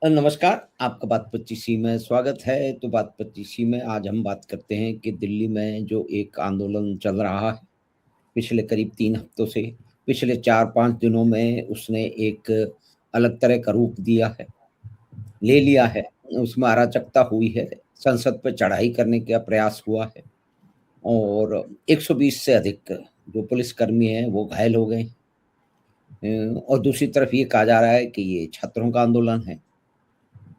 नमस्कार, आपका बात 25 में स्वागत है। तो बात 25 में आज हम बात करते हैं कि दिल्ली में जो एक आंदोलन चल रहा है, पिछले करीब 3 हफ्तों से, पिछले 4-5 दिनों में उसने एक अलग तरह का रूप दिया है, ले लिया है। उसमें अराजकता हुई है, संसद पे चढ़ाई करने का प्रयास हुआ है और 120 से अधिक जो पुलिसकर्मी हैं, वो घायल हो गए। और दूसरी तरफ ये कहा जा रहा है कि ये छात्रों का आंदोलन है।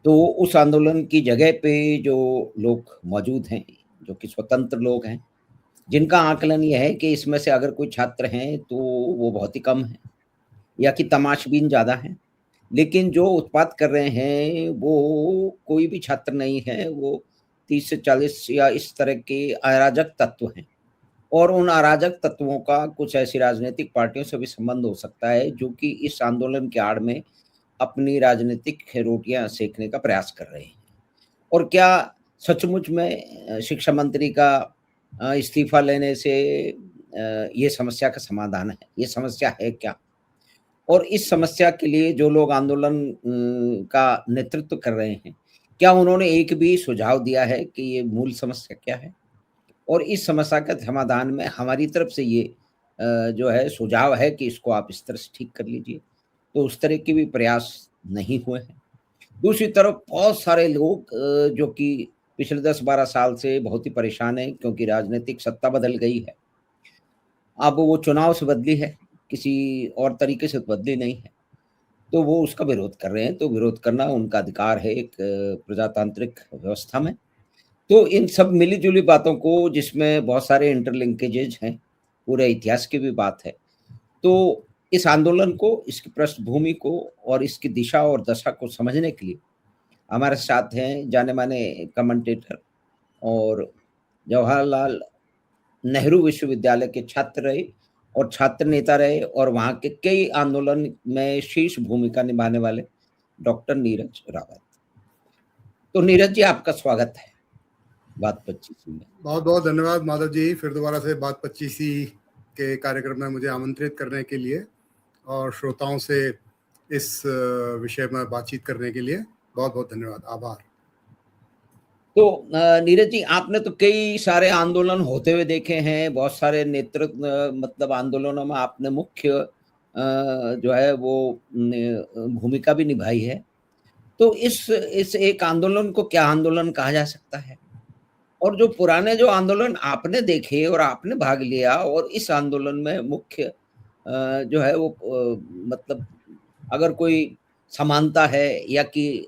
तो उस आंदोलन की जगह पे जो लोग मौजूद हैं, जो कि स्वतंत्र लोग हैं, जिनका आकलन ये है कि इसमें से अगर कोई छात्र हैं, तो वो बहुत ही कम हैं या कि तमाशबीन ज़्यादा हैं। लेकिन जो उत्पात कर रहे हैं, वो कोई भी छात्र नहीं है, वो 30 से 40 या इस तरह के अराजक तत्व हैं। और उन अराजक तत्वों का कुछ ऐसी राजनीतिक पार्टियों से भी संबंध हो सकता है, जो कि इस आंदोलन की आड़ में अपनी राजनीतिक रोटियाँ सेकने का प्रयास कर रहे हैं। और क्या सचमुच में शिक्षा मंत्री का इस्तीफ़ा लेने से ये समस्या का समाधान है? ये समस्या है क्या? और इस समस्या के लिए जो लोग आंदोलन का नेतृत्व कर रहे हैं, क्या उन्होंने एक भी सुझाव दिया है कि ये मूल समस्या क्या है? और इस समस्या का समाधान में हमारी तरफ से ये जो है सुझाव है कि इसको आप इस तरह से ठीक कर लीजिए। तो उस तरह के भी प्रयास नहीं हुए हैं। दूसरी तरफ बहुत सारे लोग जो कि पिछले 10-12 साल से बहुत ही परेशान हैं, क्योंकि राजनीतिक सत्ता बदल गई है। अब वो चुनाव से बदली है, किसी और तरीके से बदली नहीं है। तो वो उसका विरोध कर रहे हैं, तो विरोध करना उनका अधिकार है एक प्रजातांत्रिक व्यवस्था में। तो इन सब मिली-जुली बातों को, जिसमें बहुत सारे इंटरलिंकेजेज हैं, पूरे इतिहास की भी बात है। तो इस आंदोलन को, इसकी पृष्ठभूमि को और इसकी दिशा और दशा को समझने के लिए हमारे साथ हैं जाने-माने कमेंटेटर और जवाहरलाल नेहरू विश्वविद्यालय के छात्र रहे और छात्र नेता रहे और वहाँ के कई आंदोलन में शीर्ष भूमिका निभाने वाले डॉक्टर नीरज रावत। तो नीरज जी, आपका स्वागत है बात 25 में। बहुत बहुत धन्यवाद माधव जी, फिर दोबारा से बात 25 के कार्यक्रम में मुझे आमंत्रित करने के लिए और श्रोताओं से इस विषय में बातचीत करने के लिए बहुत बहुत धन्यवाद, आभार। तो नीरज जी, आपने तो कई सारे आंदोलन होते हुए देखे हैं, बहुत सारे नेतृत्व मतलब आंदोलनों में आपने मुख्य जो है वो भूमिका भी निभाई है। तो इस एक आंदोलन को क्या आंदोलन कहा जा सकता है? और जो पुराने जो आंदोलन आपने देखे और आपने भाग लिया और इस आंदोलन में मुख्य जो है वो मतलब अगर कोई समानता है या कि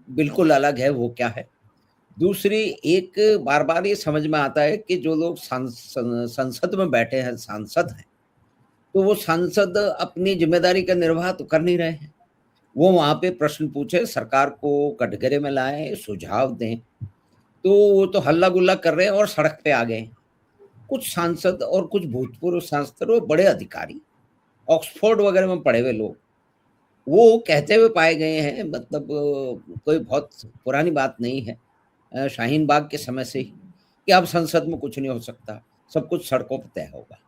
बिल्कुल अलग है, वो क्या है? दूसरी एक बार-बार ये समझ में आता है कि जो लोग संसद में बैठे हैं, सांसद हैं, तो वो सांसद अपनी ज़िम्मेदारी का निर्वाह तो कर नहीं रहे हैं। वो वहाँ पे प्रश्न पूछें, सरकार को कटघरे में लाएँ, सुझाव दें, तो वो तो हल्ला-गुल्ला कर रहे हैं और सड़क पे आ गए हैं। कुछ सांसद और कुछ भूतपूर्व सांसद, वो बड़े अधिकारी, ऑक्सफोर्ड वगैरह में पढ़े हुए लोग, वो कहते हुए पाए गए हैं, मतलब कोई बहुत पुरानी बात नहीं है, शाहीन बाग के समय से ही, कि अब संसद में कुछ नहीं हो सकता, सब कुछ सड़कों पे तय होगा।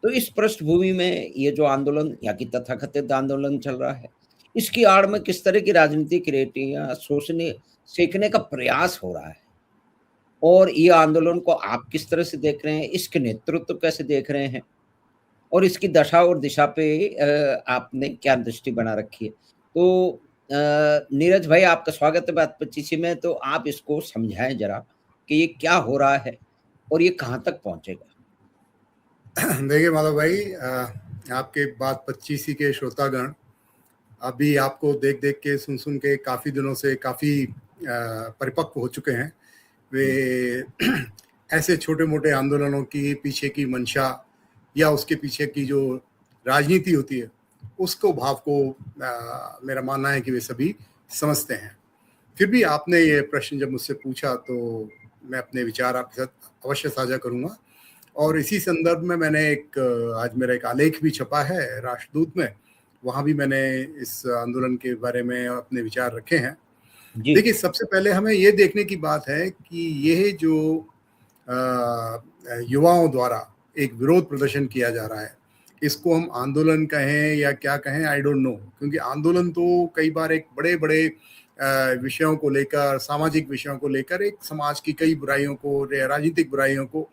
तो इस पृष्ठभूमि में ये जो आंदोलन या कि तथाकथित आंदोलन चल रहा है, इसकी आड़ में किस तरह की राजनीतिक रेटियाँ सोचने सेंकने का प्रयास हो रहा है? और ये आंदोलन को आप किस तरह से देख रहे हैं? इसके नेतृत्व कैसे देख रहे हैं? और इसकी दशा और दिशा पे आपने क्या दृष्टि बना रखी है? तो नीरज भाई, आपका स्वागत है बात 25 में। तो आप इसको समझाएँ ज़रा कि ये क्या हो रहा है और ये कहाँ तक पहुँचेगा? देखिए माधव भाई, आपके बात 25 के श्रोतागण अभी आपको देख देख के, सुन सुन के काफ़ी दिनों से काफ़ी परिपक्व हो चुके हैं। वे ऐसे छोटे मोटे आंदोलनों की पीछे की मंशा या उसके पीछे की जो राजनीति होती है, उसको भाव को मेरा मानना है कि वे सभी समझते हैं। फिर भी आपने ये प्रश्न जब मुझसे पूछा तो मैं अपने विचार आपके साथ अवश्य साझा करूँगा। और इसी संदर्भ में मैंने आज मेरा एक आलेख भी छपा है राष्ट्रदूत में, वहाँ भी मैंने इस आंदोलन के बारे में अपने विचार रखे हैं। जी। देखिए, सबसे पहले हमें ये देखने की बात है कि यह जो युवाओं द्वारा एक विरोध प्रदर्शन किया जा रहा है, इसको हम आंदोलन कहें या क्या कहें, आई डोंट नो, क्योंकि आंदोलन तो कई बार एक बड़े बड़े विषयों को लेकर, सामाजिक विषयों को लेकर, एक समाज की कई बुराइयों को, राजनीतिक बुराइयों को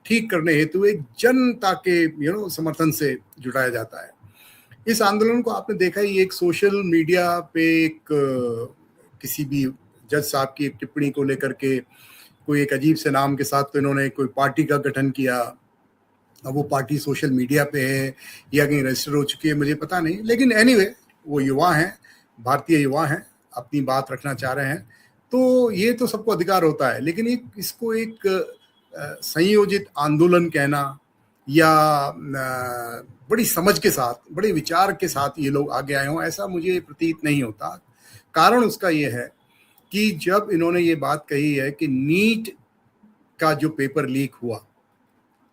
ठीक करने हेतु एक जनता के समर्थन से जुटाया जाता है। इस आंदोलन को आपने देखा ही, एक सोशल मीडिया पे एक किसी भी जज साहब की एक टिप्पणी को लेकर के कोई एक अजीब से नाम के साथ तो इन्होंने कोई पार्टी का गठन किया। अब वो पार्टी सोशल मीडिया पे है या कहीं रजिस्टर हो चुकी है मुझे पता नहीं, लेकिन एनीवे वो युवा हैं, भारतीय युवा हैं, अपनी बात रखना चाह रहे हैं, तो ये तो सबको अधिकार होता है। लेकिन इसको एक संयोजित आंदोलन कहना या बड़ी समझ के साथ, बड़े विचार के साथ ये लोग आगे आए हों, ऐसा मुझे प्रतीत नहीं होता। कारण उसका ये है कि जब इन्होंने ये बात कही है कि नीट का जो पेपर लीक हुआ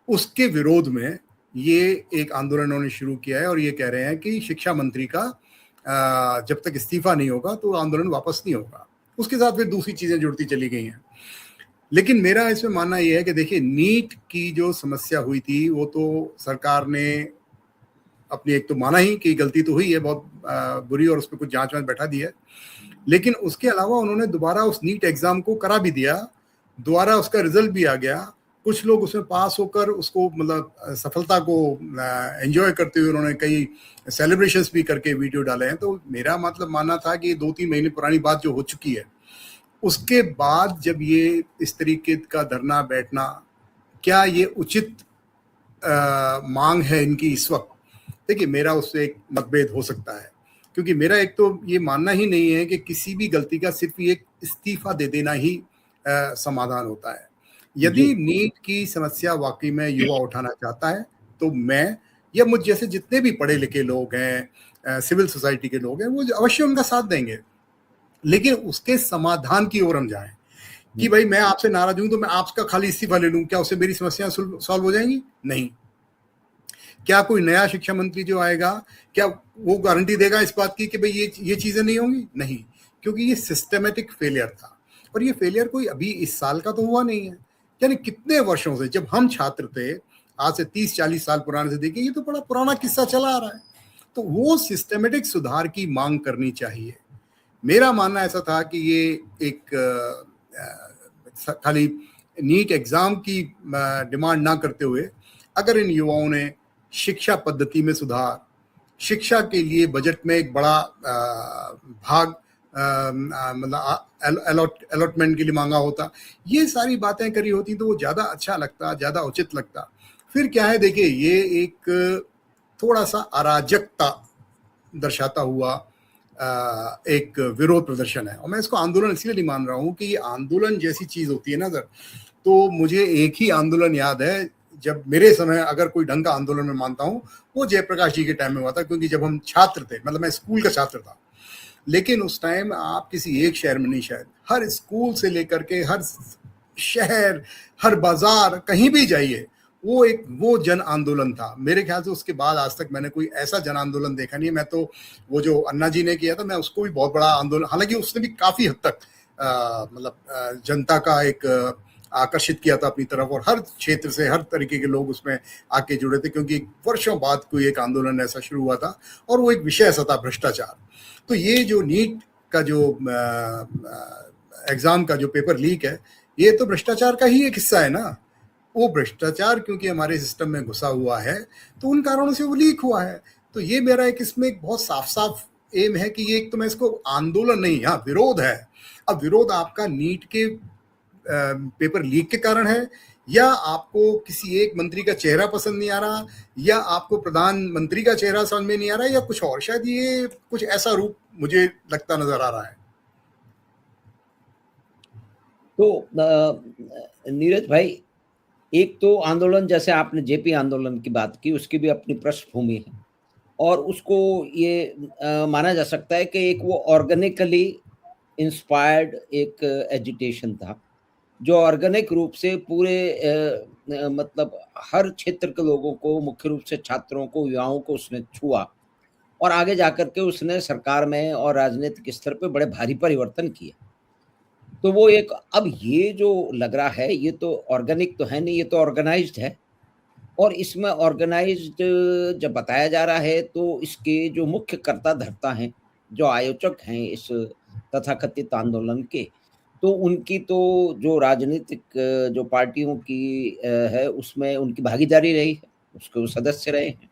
उसके विरोध में ये एक आंदोलन उन्होंने शुरू किया है, और ये कह रहे हैं कि शिक्षा मंत्री का जब तक इस्तीफा नहीं होगा तो आंदोलन वापस नहीं होगा। उसके साथ फिर दूसरी चीजें जुड़ती चली गई हैं। लेकिन मेरा इसमें मानना यह है कि देखिए, नीट की जो समस्या हुई थी वो तो सरकार ने अपनी एक तो माना ही कि गलती तो हुई है बहुत बुरी, और उस पर कुछ जांच वांच बैठा दी है, लेकिन उसके अलावा उन्होंने दोबारा उस नीट एग्जाम को करा भी दिया, दोबारा उसका रिजल्ट भी आ गया, कुछ लोग उसमें पास होकर उसको मतलब सफलता को एंजॉय करते हुए उन्होंने कई सेलिब्रेशंस भी करके वीडियो डाले हैं। तो मेरा मतलब मानना था कि 2-3 महीने पुरानी बात जो हो चुकी है, उसके बाद जब ये इस तरीके का धरना बैठना, क्या ये उचित मांग है इनकी इस वक्त? देखिए, मेरा उससे एक मतभेद हो सकता है, क्योंकि मेरा एक तो ये मानना ही नहीं है कि किसी भी गलती का सिर्फ एक इस्तीफा दे देना ही समाधान होता है। यदि नीट की समस्या वाकई में युवा उठाना चाहता है तो मैं या मुझ जैसे जितने भी पढ़े लिखे लोग हैं, सिविल सोसाइटी के लोग हैं, वो अवश्य उनका साथ देंगे। लेकिन उसके समाधान की ओर हम जाएं कि भाई मैं आपसे नाराज हूं तो मैं आपका खाली इस्तीफा ले लूं, क्या उससे मेरी समस्याएं सॉल्व हो जाएंगी? नहीं। क्या कोई नया शिक्षा मंत्री जो आएगा, क्या वो गारंटी देगा इस बात की कि भाई ये चीजें नहीं होंगी? नहीं, क्योंकि ये सिस्टमेटिक फेलियर था, और ये फेलियर कोई अभी इस साल का तो हुआ नहीं है। यानी कितने वर्षों से, जब हम छात्र थे, आज से 30-40 साल पुराने से देखिए, ये तो बड़ा पुराना किस्सा चला आ रहा है। तो वो सिस्टमेटिक सुधार की मांग करनी चाहिए। मेरा मानना ऐसा था कि ये एक खाली नीट एग्जाम की डिमांड ना करते हुए, अगर इन युवाओं ने शिक्षा पद्धति में सुधार, शिक्षा के लिए बजट में एक बड़ा भाग मतलब अलॉटमेंट के लिए मांगा होता, ये सारी बातें करी होती तो वो ज़्यादा अच्छा लगता, ज़्यादा उचित लगता। फिर क्या है, देखिए, ये एक थोड़ा सा अराजकता दर्शाता हुआ एक विरोध प्रदर्शन है, और मैं इसको आंदोलन इसलिए नहीं मान रहा हूँ कि ये आंदोलन जैसी चीज़ होती है ना सर। तो मुझे एक ही आंदोलन याद है, जब मेरे समय अगर कोई ढंग का आंदोलन में मानता हूँ, वो जयप्रकाश जी के टाइम में हुआ था, क्योंकि जब हम छात्र थे, मतलब मैं स्कूल का छात्र था, लेकिन उस टाइम आप किसी एक शहर में नहीं, शायद हर स्कूल से लेकर के हर शहर, हर बाजार, कहीं भी जाइए, वो जन आंदोलन था। मेरे ख्याल से उसके बाद आज तक मैंने कोई ऐसा जन आंदोलन देखा नहीं है। मैं तो वो जो अन्ना जी ने किया था, मैं उसको भी बहुत बड़ा आंदोलन, हालांकि उसने भी काफी हद तक मतलब जनता का एक आकर्षित किया था अपनी तरफ, और हर क्षेत्र से हर तरीके के लोग उसमें आके जुड़े थे, क्योंकि वर्षों बाद कोई एक आंदोलन ऐसा शुरू हुआ था, और वो एक विषय ऐसा था, भ्रष्टाचार। तो ये जो नीट का जो एग्जाम का जो पेपर लीक है, ये तो भ्रष्टाचार का ही एक हिस्सा है ना। वो भ्रष्टाचार क्योंकि हमारे सिस्टम में घुसा हुआ है, तो उन कारणों से वो लीक हुआ है। तो ये मेरा एक इसमें एक बहुत साफ साफ एम है कि ये एक तो मैं इसको आंदोलन नहीं, यहाँ विरोध है। अब विरोध आपका नीट के पेपर लीक के कारण है, या आपको किसी एक मंत्री का चेहरा पसंद नहीं आ रहा, या आपको प्रधानमंत्री का चेहरा समझ में नहीं आ रहा, या कुछ और, शायद ये कुछ ऐसा रूप मुझे लगता नजर आ रहा है। तो नीरज भाई, एक तो आंदोलन, जैसे आपने जेपी आंदोलन की बात की, उसकी भी अपनी पृष्ठभूमि है, और उसको ये माना जा सकता है कि एक वो ऑर्गेनिकली इंस्पायर्ड एक एजिटेशन था, जो ऑर्गेनिक रूप से पूरे मतलब हर क्षेत्र के लोगों को, मुख्य रूप से छात्रों को, युवाओं को उसने छुआ, और आगे जाकर के उसने सरकार में और राजनीतिक स्तर पे बड़े भारी परिवर्तन किए। तो वो एक, अब ये जो लग रहा है, ये तो ऑर्गेनिक तो है नहीं, ये तो ऑर्गेनाइज्ड है, और इसमें ऑर्गेनाइज्ड जब बताया जा रहा है, तो इसके जो मुख्य कर्ता धर्ता हैं, जो आयोजक हैं इस तथाकथित आंदोलन के, तो उनकी तो जो राजनीतिक जो पार्टियों की है उसमें उनकी भागीदारी रही है, उसके वो सदस्य रहे हैं।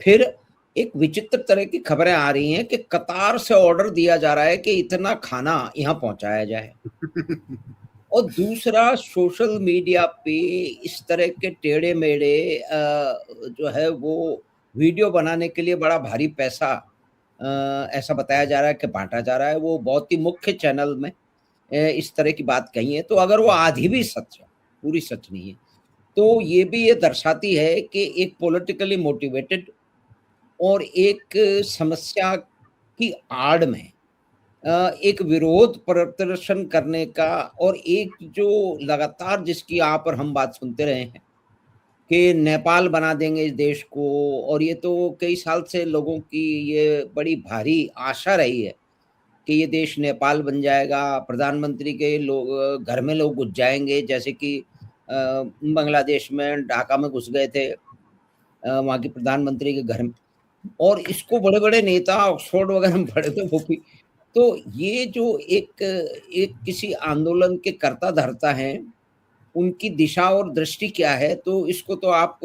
फिर एक विचित्र तरह की खबरें आ रही हैं कि कतार से ऑर्डर दिया जा रहा है कि इतना खाना यहाँ पहुँचाया जाए। और दूसरा, सोशल मीडिया पे इस तरह के टेढ़े-मेढ़े जो है वो वीडियो बनाने के लिए बड़ा भारी पैसा ऐसा बताया जा रहा है कि बाँटा जा रहा है। वो बहुत ही मुख्य चैनल में इस तरह की बात कही है, तो अगर वो आधी भी सच है, पूरी सच नहीं है, तो ये भी ये दर्शाती है कि एक पॉलिटिकली मोटिवेटेड और एक समस्या की आड़ में एक विरोध प्रदर्शन करने का, और एक जो लगातार जिसकी यहाँ पर हम बात सुनते रहे हैं कि नेपाल बना देंगे इस देश को, और ये तो कई साल से लोगों की ये बड़ी भारी आशा रही है कि ये देश नेपाल बन जाएगा, प्रधानमंत्री के लोग घर में लोग घुस जाएँगे, जैसे कि बांग्लादेश में ढाका में घुस गए थे वहाँ के प्रधानमंत्री के घर में, और इसको बड़े-बड़े नेता ऑक्सफोर्ड वगैरह में पढ़े थे वो भी। तो ये जो एक एक किसी आंदोलन के कर्ता-धर्ता हैं, उनकी दिशा और दृष्टि क्या है, तो इसको तो आप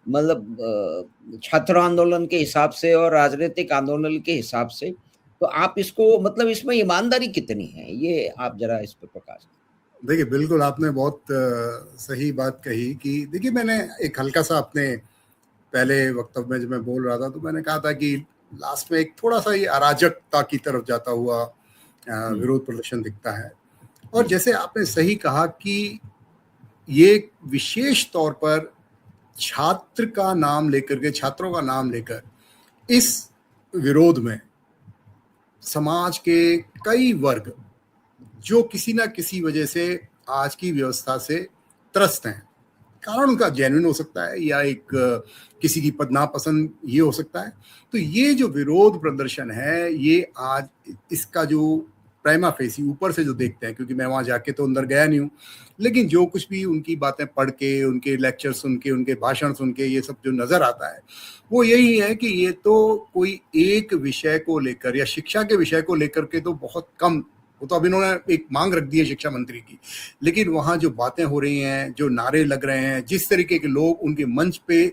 मतलब छात्र आंदोलन के हिसाब से और राजनीतिक आंदोलन के हिसाब से, तो आप इसको मतलब इसमें ईमानदारी कितनी है? ये आप ज़रा इस पे प्रकाश। देखिए, बिल्कुल आपने बहुत सही बात कही कि देखिए, मैंने एक हल्का-सा अपने पहले वक्तव्य में जब मैं बोल रहा था, तो मैंने कहा था कि लास्ट में एक थोड़ा-सा ये अराजकता की तरफ जाता हुआ विरोध प्रदर्शन दिखता है। और जैसे आपने सही कहा कि ये विशेष तौर पर छात्र का नाम लेकर के, छात्रों का नाम लेकर इस विरोध में समाज के कई वर्ग जो किसी ना किसी वजह से आज की व्यवस्था से त्रस्त हैं, कारण उनका जेन्युइन हो सकता है या एक किसी की नापसंद ये हो सकता है। तो ये जो विरोध प्रदर्शन है, ये आज इसका जो प्राइमा फेसी ऊपर से जो देखते हैं, क्योंकि मैं वहाँ जाके तो अंदर गया नहीं हूँ, लेकिन जो कुछ भी उनकी बातें पढ़ के, उनके लेक्चर सुन के, उनके भाषण सुन के ये सब जो नज़र आता है, वो यही है कि ये तो कोई एक विषय को लेकर या शिक्षा के विषय को लेकर के तो बहुत कम, वो तो अब इन्होंने एक मांग रख दी है शिक्षा मंत्री की, लेकिन वहाँ जो बातें हो रही हैं, जो नारे लग रहे हैं, जिस तरीके के लोग उनके मंच पे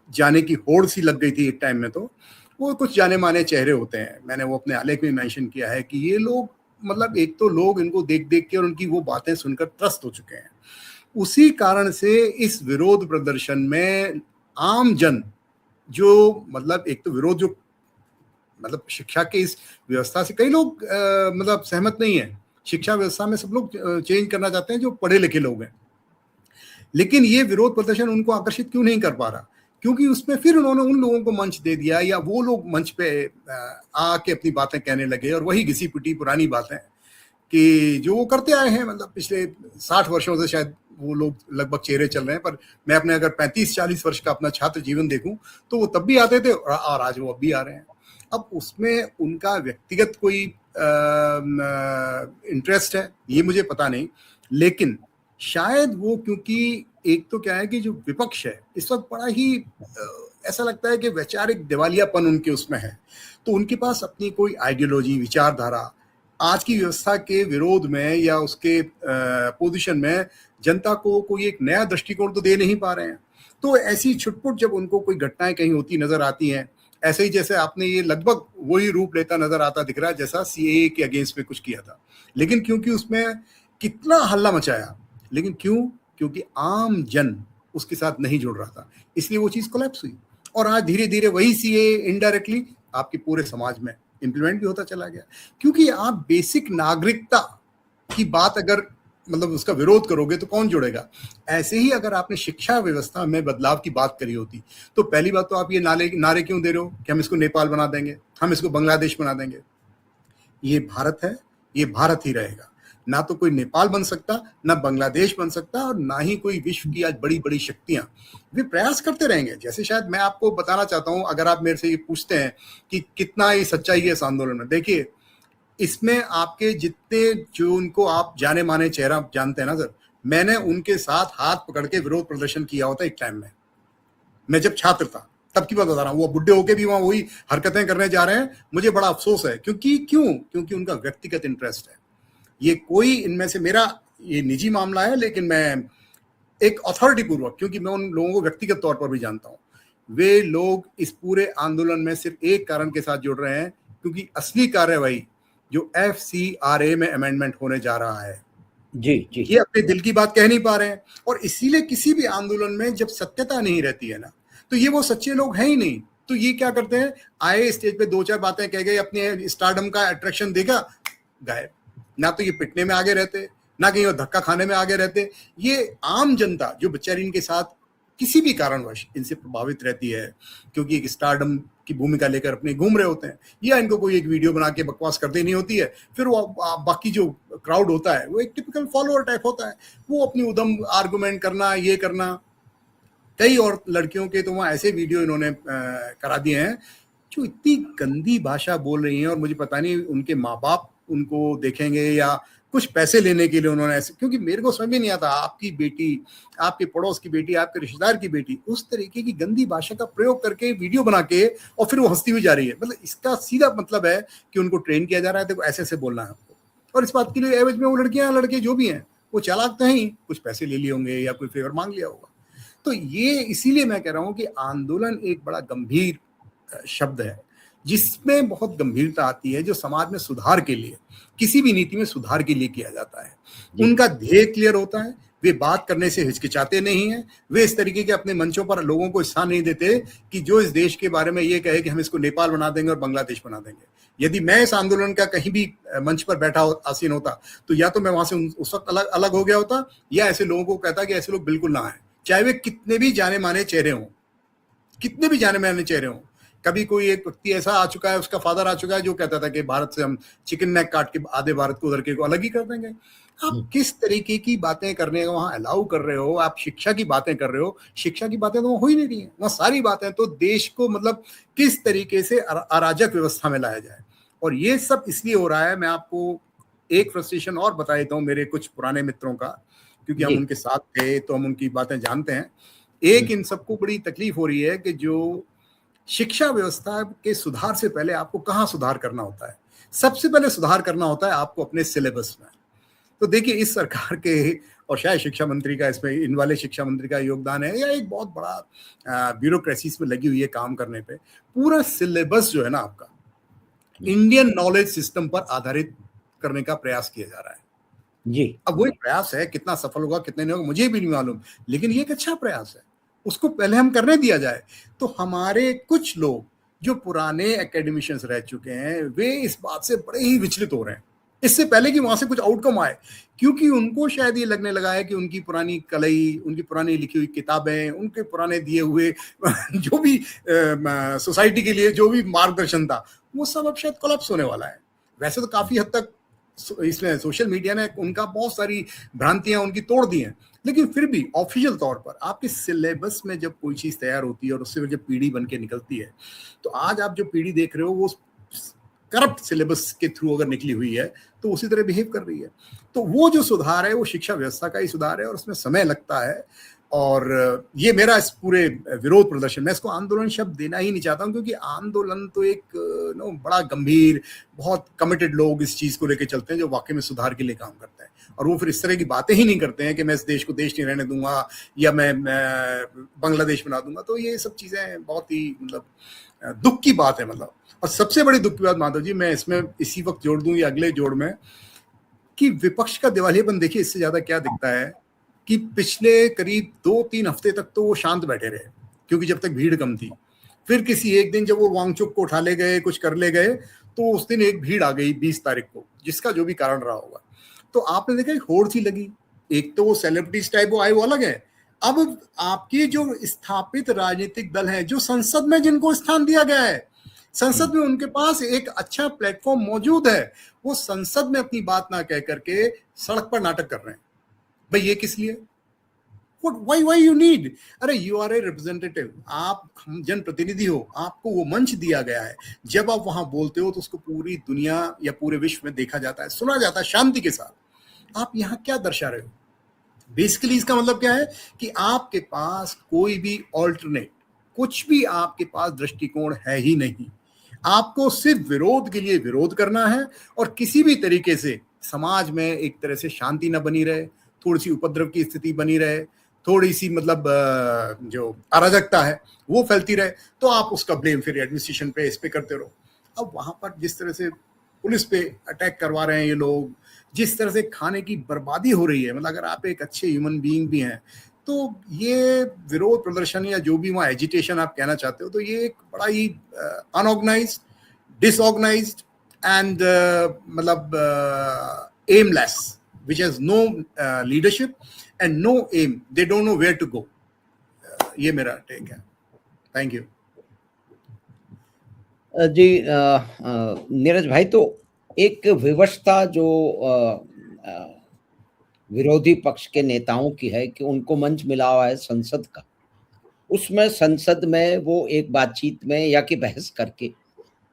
जाने की होड़ सी लग गई थी एक टाइम में, तो वो कुछ जाने माने चेहरे होते हैं। मैंने वो अपने आलेख में मेंशन किया है कि ये लोग मतलब एक तो लोग इनको देख देख के और उनकी वो बातें सुनकर त्रस्त हो चुके हैं। उसी कारण से इस विरोध प्रदर्शन में आम जन जो मतलब एक तो विरोध जो मतलब शिक्षा के इस व्यवस्था से कई लोग मतलब सहमत नहीं है। शिक्षा व्यवस्था में सब लोग चेंज करना चाहते हैं जो पढ़े लिखे लोग हैं, लेकिन ये विरोध प्रदर्शन उनको आकर्षित क्यों नहीं कर पा रहा? क्योंकि उसमें फिर उन्होंने उन लोगों को मंच दे दिया या वो लोग मंच पे आके अपनी बातें कहने लगे, और वही घिसी पिटी पुरानी बातें कि जो वो करते आए हैं, मतलब पिछले 60 वर्षों से शायद वो लोग लगभग चेहरे चल रहे हैं। पर मैं अपने अगर 35-40 वर्ष का अपना छात्र जीवन देखूं तो वो तब भी आते थे और आज वो अब भी आ रहे हैं। अब उसमें उनका व्यक्तिगत कोई इंटरेस्ट है ये मुझे पता नहीं, लेकिन शायद वो क्योंकि एक तो क्या है कि जो विपक्ष है इस वक्त बड़ा ही ऐसा लगता है कि वैचारिक दिवालियापन उनके उसमें है, तो उनके पास अपनी कोई आइडियोलॉजी, विचारधारा आज की व्यवस्था के विरोध में या उसके पोजीशन में जनता को कोई एक नया दृष्टिकोण तो दे नहीं पा रहे हैं। तो ऐसी छुटपुट जब उनको कोई घटनाएं कहीं होती नजर आती हैं, ऐसे ही जैसे आपने ये लगभग वही रूप लेता नजर आता दिख रहा है जैसा सीएए के अगेंस्ट में कुछ किया था, लेकिन क्योंकि उसमें कितना हल्ला मचाया, लेकिन क्योंकि आम जन उसके साथ नहीं जुड़ रहा था, इसलिए वो चीज कोलैप्स हुई। और आज धीरे धीरे वही सीएए इनडायरेक्टली आपके पूरे समाज में इंप्लीमेंट भी होता चला गया, क्योंकि आप बेसिक नागरिकता की बात अगर मतलब उसका विरोध करोगे तो कौन जुड़ेगा। ऐसे ही अगर आपने शिक्षा व्यवस्था में बदलाव की बात करी होती तो पहली बात तो आप ये नारे क्यों दे रहे हो कि हम इसको नेपाल बना देंगे, हम इसको बांग्लादेश बना देंगे। ये भारत है, ये भारत ही रहेगा, ना तो कोई नेपाल बन सकता, ना बांग्लादेश बन सकता, और ना ही कोई विश्व की आज बड़ी बड़ी शक्तियां वे प्रयास करते रहेंगे। जैसे शायद मैं आपको बताना चाहता हूं, अगर आप मेरे से ये पूछते हैं कि कितना ये सच्चाई है इस आंदोलन में, देखिए इसमें आपके जितने जो उनको आप जाने माने चेहरा जानते हैं ना सर, मैंने उनके साथ हाथ पकड़ के विरोध प्रदर्शन किया होता एक टाइम में, मैं जब छात्र था, तब की बात बता रहा हूँ। वो बुढ़े होके भी वहां वही हरकतें करने जा रहे हैं। मुझे बड़ा अफसोस है, क्योंकि उनका व्यक्तिगत इंटरेस्ट है। ये कोई इनमें से, मेरा ये निजी मामला है, लेकिन मैं एक अथॉरिटी पूर्वक, क्योंकि मैं उन लोगों को व्यक्तिगत तौर पर भी जानता हूं, वे लोग इस पूरे आंदोलन में सिर्फ एक कारण के साथ जुड़ रहे हैं, क्योंकि असली कार्यवाही जो FCRA में अमेंडमेंट होने जा रहा है, जी जी, ये अपने दिल की बात कह नहीं पा रहे हैं। और इसीलिए किसी भी आंदोलन में जब सत्यता नहीं रहती है ना, तो ये वो सच्चे लोग हैं ही नहीं। तो ये क्या करते हैं, आए स्टेज पे 2-4 बातें कह गए, अपने स्टारडम का अट्रैक्शन देखा, गायब। ना तो ये पिटने में आगे रहते, ना कहीं और धक्का खाने में आगे रहते। ये आम जनता जो बेचारी इनके साथ किसी भी कारणवश इनसे प्रभावित रहती है, क्योंकि एक स्टारडम की भूमिका लेकर अपने घूम रहे होते हैं, या इनको कोई एक वीडियो बना के बकवास कर देनी होती है, फिर वो बाकी जो क्राउड होता है वो एक टिपिकल फॉलोअर टाइप होता है, वो अपनी उदम आर्गुमेंट करना, ये करना। कई और लड़कियों के तो वहाँ ऐसे वीडियो इन्होंने करा दिए हैं जो इतनी गंदी भाषा बोल रही हैं, और मुझे पता नहीं उनके माँ बाप उनको देखेंगे या कुछ पैसे लेने के लिए उन्होंने ऐसे, क्योंकि मेरे को समझ में नहीं आता, आपकी बेटी, आपके पड़ोस की बेटी, आपके रिश्तेदार की बेटी उस तरीके की गंदी भाषा का प्रयोग करके वीडियो बना के और फिर वो हंसती हुई जा रही है। मतलब इसका सीधा मतलब है कि उनको ट्रेन किया जा रहा है, देखो ऐसे ऐसे बोलना है आपको। और इस बात के लिए एवज में वो लड़कियां लड़के जो भी हैं वो चालाक तो ही, कुछ पैसे ले लिए होंगे या कोई फेवर मांग लिया होगा। तो ये इसीलिए मैं कह रहा हूं कि आंदोलन एक बड़ा गंभीर शब्द है, जिसमें बहुत गंभीरता आती है, जो समाज में सुधार के लिए, किसी भी नीति में सुधार के लिए किया जाता है। उनका ध्येय क्लियर होता है, वे बात करने से हिचकिचाते नहीं हैं, वे इस तरीके के अपने मंचों पर लोगों को स्थान नहीं देते कि जो इस देश के बारे में ये कहे कि हम इसको नेपाल बना देंगे और बांग्लादेश बना देंगे। यदि मैं इस आंदोलन का कहीं भी मंच पर बैठा आसीन होता, तो या तो मैं वहां से उस वक्त अलग अलग हो गया होता, या ऐसे लोगों को कहता कि ऐसे लोग बिल्कुल ना आए, चाहे वे कितने भी जाने माने चेहरे हों, कितने भी जाने माने चेहरे हों। कभी कोई एक व्यक्ति ऐसा आ चुका है, उसका फादर आ चुका है, जो कहता था कि भारत से हम चिकन नेक काट के आधे भारत को उधर के को अलग ही कर देंगे। आप किस तरीके की बातें करने का वहां अलाउ कर रहे हो? आप शिक्षा की बातें कर रहे हो, शिक्षा की बातें तो वहां हो ही नहीं रही है। वहां सारी बातें तो देश को मतलब किस तरीके से अराजक व्यवस्था में लाया जाए, और ये सब इसलिए हो रहा है। मैं आपको एक फ्रस्ट्रेशन और बता देता हूँ मेरे कुछ पुराने मित्रों का, क्योंकि हम उनके साथ थे तो हम उनकी बातें जानते हैं। एक इन सबको बड़ी तकलीफ हो रही है कि जो शिक्षा व्यवस्था के सुधार से पहले आपको कहाँ सुधार करना होता है? सबसे पहले सुधार करना होता है आपको अपने सिलेबस में। तो देखिए, इस सरकार के और शायद शिक्षा मंत्री का इसमें, इन वाले शिक्षा मंत्री का योगदान है, या एक बहुत बड़ा ब्यूरोक्रेसीज में लगी हुई है काम करने पे। पूरा सिलेबस जो है ना आपका, इंडियन नॉलेज सिस्टम पर आधारित करने का प्रयास किया जा रहा है जी। अब वही प्रयास है, कितना सफल होगा कितने नहीं होगा मुझे भी नहीं मालूम, लेकिन ये एक अच्छा प्रयास है, उसको पहले हम करने दिया जाए। तो हमारे कुछ लोग जो पुराने एकेडमिशियंस रह चुके हैं, वे इस बात से बड़े ही विचलित हो रहे हैं, इससे पहले कि वहां से कुछ आउटकम आए, क्योंकि उनको शायद ये लगने लगा है कि उनकी पुरानी कलई, उनकी पुरानी लिखी हुई किताबें, उनके पुराने दिए हुए जो भी सोसाइटी के लिए जो भी मार्गदर्शन था, वो सब अब शायद कोलैप्स होने वाला है। वैसे तो काफी हद तक इसमें सोशल मीडिया ने उनका बहुत सारी भ्रांतियां उनकी तोड़ दी हैं, लेकिन फिर भी ऑफिशियल तौर पर आपके सिलेबस में जब कोई चीज तैयार होती है और उससे जब पीढ़ी बन के निकलती है, तो आज आप जो पीढ़ी देख रहे हो वो करप्ट सिलेबस के थ्रू अगर निकली हुई है तो उसी तरह बिहेव कर रही है। तो वो जो सुधार है वो शिक्षा व्यवस्था का ही सुधार है, और उसमें समय लगता है। और ये मेरा इस पूरे विरोध प्रदर्शन, मैं इसको आंदोलन शब्द देना ही नहीं चाहता हूँ, क्योंकि आंदोलन तो एक बड़ा गंभीर, बहुत कमिटेड लोग इस चीज को लेकर चलते हैं जो वाकई में सुधार के लिए काम करते हैं, और वो फिर इस तरह की बातें ही नहीं करते हैं कि मैं इस देश को देश नहीं रहने दूंगा या मैं बांग्लादेश बना दूंगा। तो ये सब चीजें बहुत ही मतलब दुख की बात है। मतलब, और सबसे बड़ी दुख की बात माधव जी, मैं इसमें इसी वक्त जोड़ दूं या अगले जोड़ में, कि विपक्ष का दिवालियापन देखिए, इससे ज्यादा क्या दिखता है कि पिछले करीब 2-3 हफ्ते तक तो वो शांत बैठे रहे, क्योंकि जब तक भीड़ कम थी। फिर किसी एक दिन जब वो वांगचुक को उठा ले गए, कुछ कर ले गए, तो उस दिन एक भीड़ आ गई 20 तारीख को, जिसका जो भी कारण रहा होगा। तो आपने देखा होड़ सी लगी, एक तो वो सेलिब्रिटीज टाइप वो आए, वो अलग है। अब आपकी जो स्थापित राजनीतिक दल हैं, जो संसद में जिनको स्थान दिया गया है, संसद में उनके पास एक अच्छा प्लेटफॉर्म मौजूद है, वो संसद में अपनी बात ना कह करके सड़क पर नाटक कर रहे हैं। भाई ये किस लिए? why you need? अरे you are a representative, आप जनप्रतिनिधि हो, आपको वो मंच दिया गया है। जब आप वहां बोलते हो तो उसको पूरी दुनिया या पूरे विश्व में देखा जाता है, सुना जाता है शांति के साथ। आप यहाँ क्या दर्शा रहे हो? बेसिकली इसका मतलब क्या है कि आपके पास कोई भी ऑल्टरनेट कुछ भी आपके पास दृष्टिकोण है ही नहीं। आपको सिर्फ विरोध के लिए विरोध करना है और किसी भी तरीके से समाज में एक तरह से शांति न बनी रहे, थोड़ी सी उपद्रव की स्थिति बनी रहे, थोड़ी सी मतलब जो अराजकता है वो फैलती रहे, तो आप उसका ब्लेम फिर एडमिनिस्ट्रेशन पे इस पे करते रहो। अब वहां पर जिस तरह से पुलिस पे अटैक करवा रहे हैं ये लोग, जिस तरह से खाने की बर्बादी हो रही है, मतलब अगर आप एक अच्छे ह्यूमन बीइंग भी हैं तो ये विरोध प्रदर्शन या जो भी वहाँ एजिटेशन आप कहना चाहते हो, तो ये एक बड़ा ही अनऑर्गेनाइज्ड, डिसऑर्गेनाइज्ड एंड मतलब aimless, which has no leadership and no aim. They don't know where to go. ये मेरा टेक है। थैंक यू जी। नीरज भाई, तो एक विवशता जो विरोधी पक्ष के नेताओं की है कि उनको मंच मिला हुआ है संसद का, उसमें संसद में वो एक बातचीत में या कि बहस करके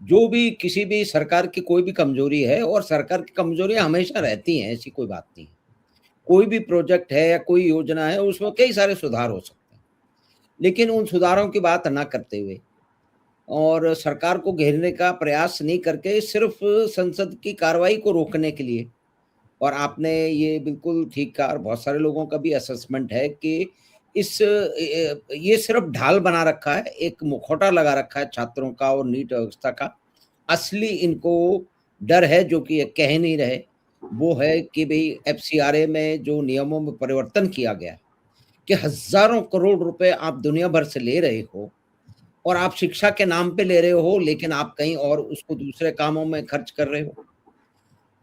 जो भी किसी भी सरकार की कोई भी कमजोरी है, और सरकार की कमजोरियां हमेशा रहती हैं, ऐसी कोई बात नहीं है। कोई भी प्रोजेक्ट है या कोई योजना है, उसमें कई सारे सुधार हो सकते हैं, लेकिन उन सुधारों की बात ना करते हुए और सरकार को घेरने का प्रयास नहीं करके सिर्फ संसद की कार्रवाई को रोकने के लिए। और आपने ये बिल्कुल ठीक कहा, और बहुत सारे लोगों का भी असेसमेंट है कि ये सिर्फ ढाल बना रखा है, एक मुखौटा लगा रखा है छात्रों का और नीट व्यवस्था का। असली इनको डर है जो कि ये कह नहीं रहे, वो है कि भाई एफसीआरए में जो नियमों में परिवर्तन किया गया कि हजारों करोड़ रुपए आप दुनिया भर से ले रहे हो, और आप शिक्षा के नाम पे ले रहे हो, लेकिन आप कहीं और उसको दूसरे कामों में खर्च कर रहे हो।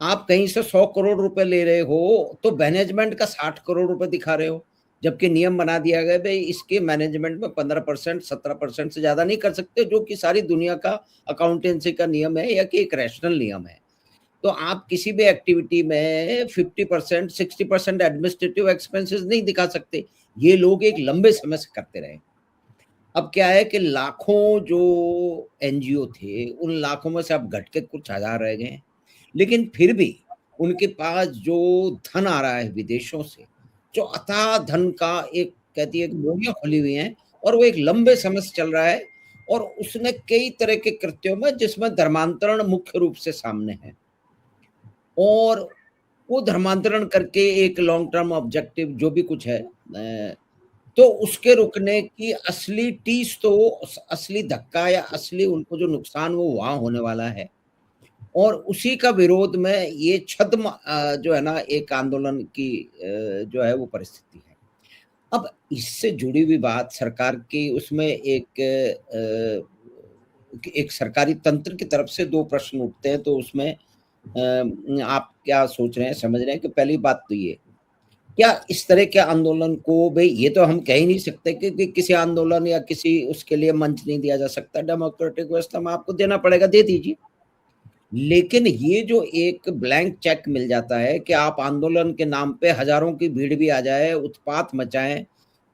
आप कहीं से 100 करोड़ रुपए ले रहे हो तो मैनेजमेंट का 60 करोड़ रुपए दिखा रहे हो, जबकि नियम बना दिया गया भाई इसके मैनेजमेंट में 15% 17% से ज्यादा नहीं कर सकते, जो कि सारी दुनिया का अकाउंटेंसी का नियम है या कि एक रैशनल नियम है। तो आप किसी भी एक्टिविटी में 50% 60% एडमिनिस्ट्रेटिव एक्सपेंसेस नहीं दिखा सकते। ये लोग एक लंबे समय से करते रहे। अब क्या है कि लाखों जो एनजीओ थे, उन लाखों में से अब घट के कुछ हजार रह गए हैं, लेकिन फिर भी उनके पास जो धन आ रहा है विदेशों से, जो अथाह धन का एक कहती है कि बोरियां खुली हुई हैं, और वो एक लंबे समय से चल रहा है, और उसने कई तरह के कृत्यों में जिसमें धर्मांतरण मुख्य रूप से सामने है, और वो धर्मांतरण करके एक लॉन्ग टर्म ऑब्जेक्टिव जो भी कुछ है, तो उसके रुकने की असली टीस, तो असली धक्का या असली उनको जो नुकसान वो वहां होने वाला है, और उसी का विरोध में ये छद्म जो है ना एक आंदोलन की जो है वो परिस्थिति है। अब इससे जुड़ी हुई बात सरकार की, उसमें एक सरकारी तंत्र की तरफ से दो प्रश्न उठते हैं, तो उसमें आप क्या सोच रहे हैं, समझ रहे हैं कि पहली बात तो ये, क्या इस तरह के आंदोलन को, भाई ये तो हम कह ही नहीं सकते कि किसी आंदोलन या किसी उसके लिए मंच नहीं दिया जा सकता, डेमोक्रेटिक व्यवस्था में आपको देना पड़ेगा, दे दीजिए। लेकिन ये जो एक ब्लैंक चेक मिल जाता है कि आप आंदोलन के नाम पे हजारों की भीड़ भी आ जाए, उत्पात मचाएं,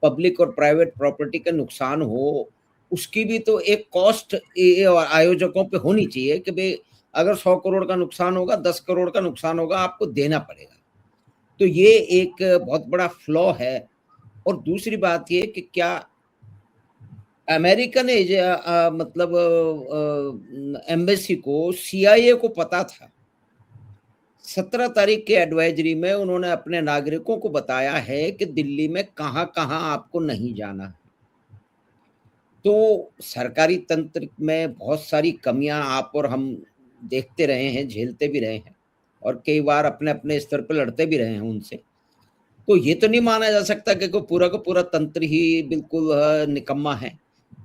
पब्लिक और प्राइवेट प्रॉपर्टी का नुकसान हो, उसकी भी तो एक कॉस्ट आयोजकों पे होनी चाहिए कि भाई अगर 100 करोड़ का नुकसान होगा, 10 करोड़ का नुकसान होगा, आपको देना पड़ेगा। तो ये एक बहुत बड़ा फ्लॉ है। और दूसरी बात ये कि क्या अमेरिकन मतलब एम्बेसी को, सीआईए को पता था, 17 तारीख के एडवाइजरी में उन्होंने अपने नागरिकों को बताया है कि दिल्ली में कहां कहां आपको नहीं जाना है। तो सरकारी तंत्र में बहुत सारी कमियां आप और हम देखते रहे हैं, झेलते भी रहे हैं, और कई बार अपने अपने स्तर पर लड़ते भी रहे हैं उनसे। तो ये तो नहीं माना जा सकता कि पूरा का पूरा तंत्र ही बिल्कुल निकम्मा है,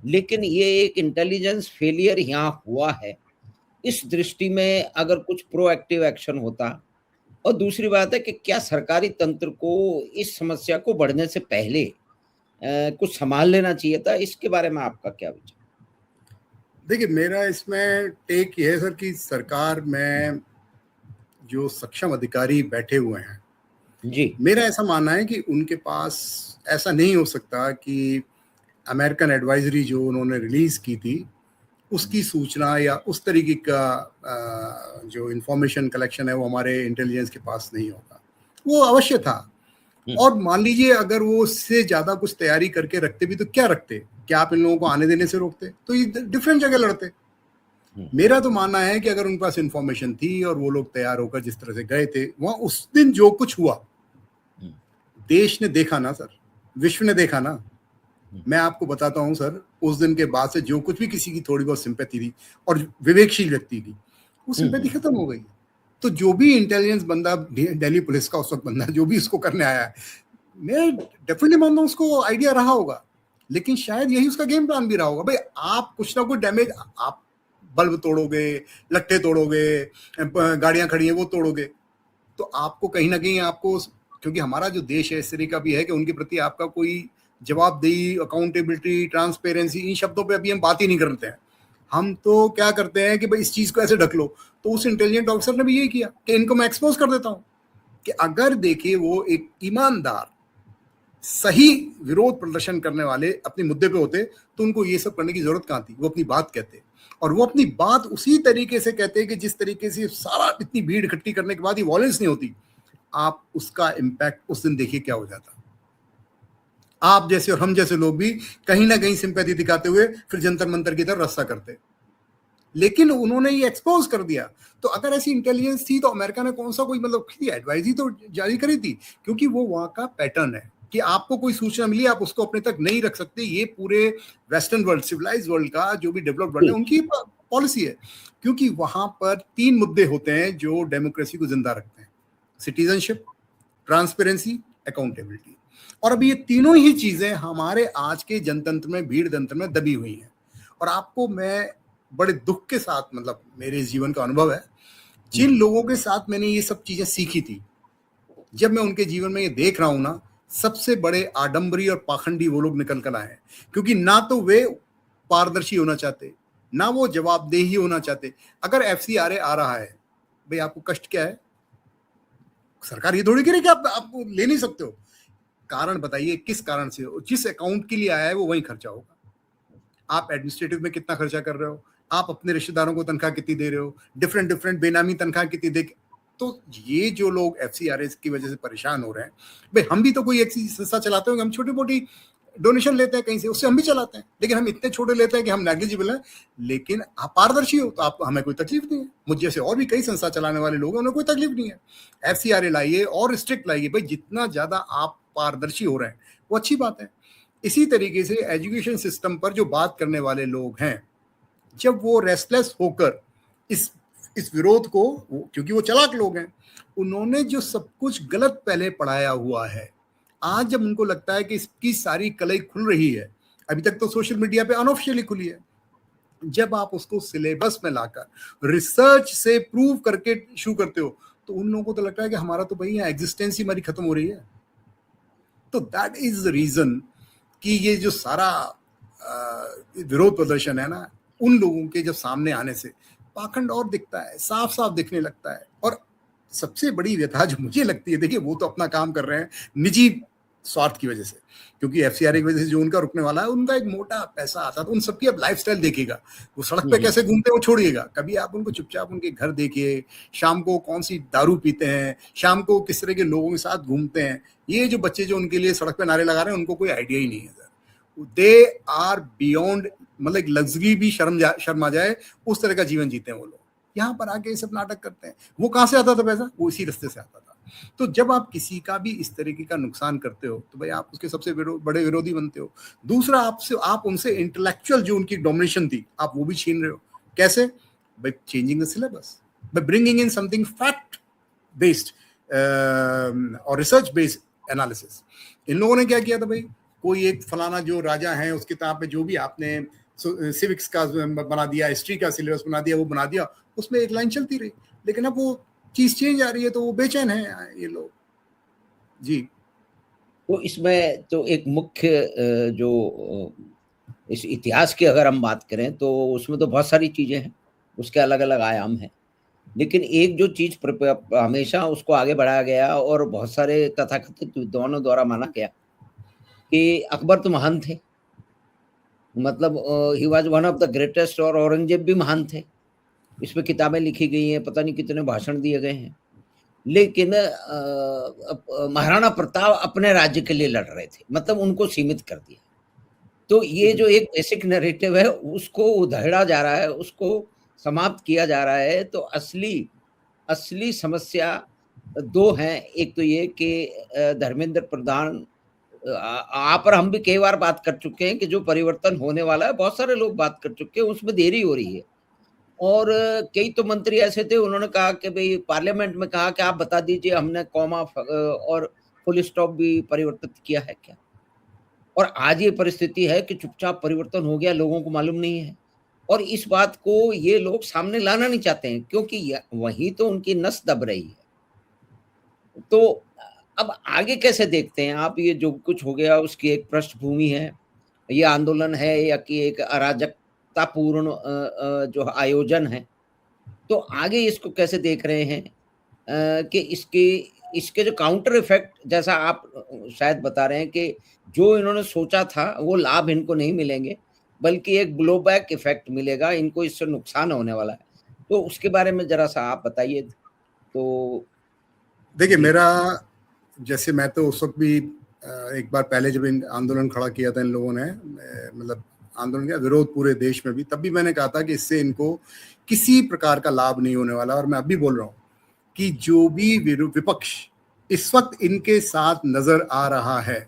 लेकिन ये एक इंटेलिजेंस फेलियर यहाँ हुआ है। इस दृष्टि में अगर कुछ प्रोएक्टिव एक्शन होता, और दूसरी बात है कि क्या सरकारी तंत्र को इस समस्या को बढ़ने से पहले कुछ संभाल लेना चाहिए था, इसके बारे में आपका क्या विचार? देखिए, मेरा इसमें टेक ये है सर कि सरकार में जो सक्षम अधिकारी बैठे हुए हैं जी, मेरा ऐसा मानना है कि उनके पास ऐसा नहीं हो सकता कि अमेरिकन एडवाइजरी जो उन्होंने रिलीज की थी उसकी सूचना या उस तरीके का जो इंफॉर्मेशन कलेक्शन है वो हमारे इंटेलिजेंस के पास नहीं होगा। वो अवश्य था, और मान लीजिए अगर वो उससे ज्यादा कुछ तैयारी करके रखते भी तो क्या रखते, क्या आप इन लोगों को आने देने से रोकते? तो ये डिफरेंट जगह लड़ते। मेरा तो मानना है कि अगर उनके पास इंफॉर्मेशन थी और वो लोग तैयार होकर जिस तरह से गए थे, वहां उस दिन जो कुछ हुआ देश ने देखा ना सर, विश्व ने देखा ना। मैं आपको बताता हूं सर, उस दिन के बाद से जो कुछ भी किसी की थोड़ी बहुत सिंपैथी थी और विवेकशील व्यक्ति की, वो सिंपैथी खत्म हो गई। तो जो भी इंटेलिजेंस बंदा, दिल्ली पुलिस का उस वक्त बंदा जो भी इसको करने आया है, मैं डेफिनेटली मानता हूँ उसको आइडिया रहा होगा, लेकिन शायद यही उसका गेम प्लान भी रहा होगा। भाई आप कुछ ना कुछ डैमेज, आप बल्ब तोड़ोगे, लट्ठे तोड़ोगे, गाड़ियां खड़ी हैं वो तोड़ोगे, तो आपको कहीं ना कहीं आपको, क्योंकि हमारा जो देश है इस तरह का भी है कि उनके प्रति आपका कोई जवाबदेही, अकाउंटेबिलिटी, ट्रांसपेरेंसी, इन शब्दों पे अभी हम बात ही नहीं करते हैं। हम तो क्या करते हैं कि भाई इस चीज को ऐसे ढक लो। तो उस इंटेलिजेंट ऑफिसर ने भी यही किया कि इनको मैं एक्सपोज कर देता हूं कि अगर देखिए वो एक ईमानदार सही विरोध प्रदर्शन करने वाले अपने मुद्दे पे होते तो उनको ये सब करने की जरूरत कहां थी। वो अपनी बात कहते, और वो अपनी बात उसी तरीके से कहते कि जिस तरीके से सारा इतनी भीड़ इकट्ठी करने के बाद ही वॉयलेंस नहीं होती। आप उसका इम्पैक्ट उस दिन देखिए क्या हो जाता। आप जैसे और हम जैसे लोग भी कहीं ना कहीं सिंपैथी दिखाते हुए फिर जंतर मंतर की तरफ रास्ता करते, लेकिन उन्होंने ये एक्सपोज कर दिया। तो अगर ऐसी इंटेलिजेंस थी तो अमेरिका ने कौन सा कोई मतलब एडवाइजरी तो जारी करी थी, क्योंकि वो वहां का पैटर्न है कि आपको कोई सूचना मिली आप उसको अपने तक नहीं रख सकते। ये पूरे वेस्टर्न वर्ल्ड, सिविलाइज वर्ल्ड का जो भी डेवलप्ड वर्ल्ड है उनकी पॉलिसी है, क्योंकि वहां पर 3 मुद्दे होते हैं जो डेमोक्रेसी को जिंदा रखते हैं: सिटीजनशिप, ट्रांसपेरेंसी, अकाउंटेबिलिटी। और अभी ये तीनों ही चीजें हमारे आज के जनतंत्र में, भीड़ तंत्र में दबी हुई हैं। और आपको मैं बड़े दुख के साथ, मतलब मेरे जीवन का अनुभव है, जिन लोगों के साथ मैंने ये सब चीजें सीखी थी, जब मैं उनके जीवन में ये देख रहा हूं ना, सबसे बड़े आडंबरी और पाखंडी वो लोग निकल कर आए हैं। क्योंकि ना तो वे पारदर्शी होना चाहते, ना वो जवाबदेही होना चाहते। अगर FCRA आ रहा है, भाई आपको कष्ट क्या है? सरकार ये थोड़ी करेगी कि आप ले नहीं सकते हो। कारण बताइए किस कारण से? जिस अकाउंट के लिए आया है वो वही खर्चा होगा। आप एडमिनिस्ट्रेटिव में कितना खर्चा कर रहे हो, आप अपने रिश्तेदारों को तनख्वाह कितनी दे रहे हो, डिफरेंट बेनामी तनख्वाह कितनी दे। तो ये जो लोग FCRA की वजह से परेशान हो रहे हैं, भाई हम भी तो कोई एक संस्था चलाते होंगे, हम छोटी मोटी डोनेशन लेते हैं कहीं से, उससे हम भी चलाते हैं, लेकिन हम इतने छोटे लेते हैं कि हम नेग्लिजिबल हैं। लेकिन आप पारदर्शी हो तो आप, हमें कोई तकलीफ नहीं है। मुझ जैसे और भी कई संस्था चलाने वाले लोग हैं, उन्हें कोई तकलीफ नहीं है। FCRA लाइए और स्ट्रिक्ट लाइए, भाई जितना ज्यादा आप पारदर्शी हो रहे हैं वो अच्छी बात है। इसी तरीके से एजुकेशन सिस्टम पर जो बात करने वाले लोग हैं, जब वो रेस्टलेस होकर इस विरोध को, क्योंकि वो चालाक लोग हैं, उन्होंने जो सब कुछ गलत पहले पढ़ाया हुआ है, आज जब उनको लगता है कि इसकी सारी कलई खुल रही है, अभी तक तो सोशल मीडिया पे अनऑफिशियली खुली है, जब आप उसको सिलेबस में लाकर रिसर्च से प्रूव करके इशू करते हो, तो उन लोगों को तो लगता है कि हमारा तो भाई यहाँ एग्जिस्टेंस ही हमारी खत्म हो रही है। तो दैट इज द रीजन कि ये जो सारा विरोध प्रदर्शन है ना, उन लोगों के जब सामने आने से पाखंड और दिखता है, साफ साफ दिखने लगता है। और सबसे बड़ी व्यथा जो मुझे लगती है, देखिए वो तो अपना काम कर रहे हैं निजी स्वार्थ की वजह से, क्योंकि FCRA की वजह से जो उनका रुकने वाला है, उनका एक मोटा पैसा आता है। तो उन सबकी अब लाइफस्टाइल देखिएगा, वो सड़क पे कैसे घूमते हैं वो छोड़िएगा, कभी आप उनको चुपचाप उनके घर देखिए, शाम को कौन सी दारू पीते हैं, शाम को किस तरह के लोगों के साथ घूमते हैं। ये जो बच्चे जो उनके लिए सड़क पे नारे लगा रहे हैं, उनको कोई आइडिया ही नहीं है सर। दे आर बियॉन्ड, मतलब लग्जरी भी शर्म आ जाए उस तरह का जीवन जीते हैं वो लोग। यहाँ पर आके ये सब नाटक करते हैं। वो कहाँ से आता था पैसा? वो इसी रास्ते से आता था। तो जब आप किसी का भी इस तरीके का नुकसान करते हो तो भाई आप उसके सबसे बड़े विरोधी बनते हो। दूसरा, आप उनसे इंटेलेक्चुअल जो उनकी डोमिनेशन थी, आप वो भी छीन रहे हो। कैसे? By changing the syllabus, by bringing in something fact based और रिसर्च बेस्ड एनालिसिस। इन लोगों ने क्या किया था भाई, कोई एक फलाना जो राजा है उस किताब में जो भी आपने सिविक्स का बना दिया, हिस्ट्री का सिलेबस बना दिया, वो बना दिया, उसमें एक लाइन चलती रही। लेकिन अब वो चीज चेंज आ रही है तो वो बेचैन है ये लोग जी। तो इसमें तो एक मुख्य जो इस इतिहास की अगर हम बात करें तो उसमें तो बहुत सारी चीजें हैं, उसके अलग अलग आयाम हैं। लेकिन एक जो चीज हमेशा उसको आगे बढ़ाया गया और बहुत सारे तथाकथित विद्वानों द्वारा माना गया कि अकबर तो महान थे, मतलब he was one of the greatest, और औरंगजेब भी महान थे। इस पे किताबें लिखी गई हैं, पता नहीं कितने भाषण दिए गए हैं। लेकिन महाराणा प्रताप अपने राज्य के लिए लड़ रहे थे, मतलब उनको सीमित कर दिया। तो ये जो एक बेसिक नैरेटिव है उसको उधेड़ा जा रहा है, उसको समाप्त किया जा रहा है। तो असली समस्या दो हैं। एक तो ये कि धर्मेंद्र प्रधान, आप और हम भी कई बार बात कर चुके हैं कि जो परिवर्तन होने वाला है, बहुत सारे लोग बात कर चुके हैं, उसमें देरी हो रही है। और कई तो मंत्री ऐसे थे, उन्होंने कहा कि भाई पार्लियामेंट में कहा कि आप बता दीजिए हमने कॉमा और फुल स्टॉप भी परिवर्तित किया है क्या। और आज ये परिस्थिति है कि चुपचाप परिवर्तन हो गया, लोगों को मालूम नहीं है। और इस बात को ये लोग सामने लाना नहीं चाहते हैं, क्योंकि वही तो उनकी नस दब रही है। तो अब आगे कैसे देखते हैं आप, ये जो कुछ हो गया उसकी एक पृष्ठभूमि है, ये आंदोलन है या कि एक अराजकतापूर्ण जो आयोजन है। तो आगे इसको कैसे देख रहे हैं कि इसके जो काउंटर इफेक्ट, जैसा आप शायद बता रहे हैं कि जो इन्होंने सोचा था वो लाभ इनको नहीं मिलेंगे, बल्कि एक ब्लोबैक इफेक्ट मिलेगा इनको, इससे नुकसान होने वाला है। तो उसके बारे में जरा सा आप बताइए। तो देखिए, मेरा जैसे मैं तो उस वक्त भी एक बार पहले जब इन आंदोलन खड़ा किया था इन लोगों ने, मतलब आंदोलन का विरोध पूरे देश में भी, तब भी मैंने कहा था कि इससे इनको किसी प्रकार का लाभ नहीं होने वाला। और मैं अभी बोल रहा हूँ कि जो भी विपक्ष इस वक्त इनके साथ नजर आ रहा है,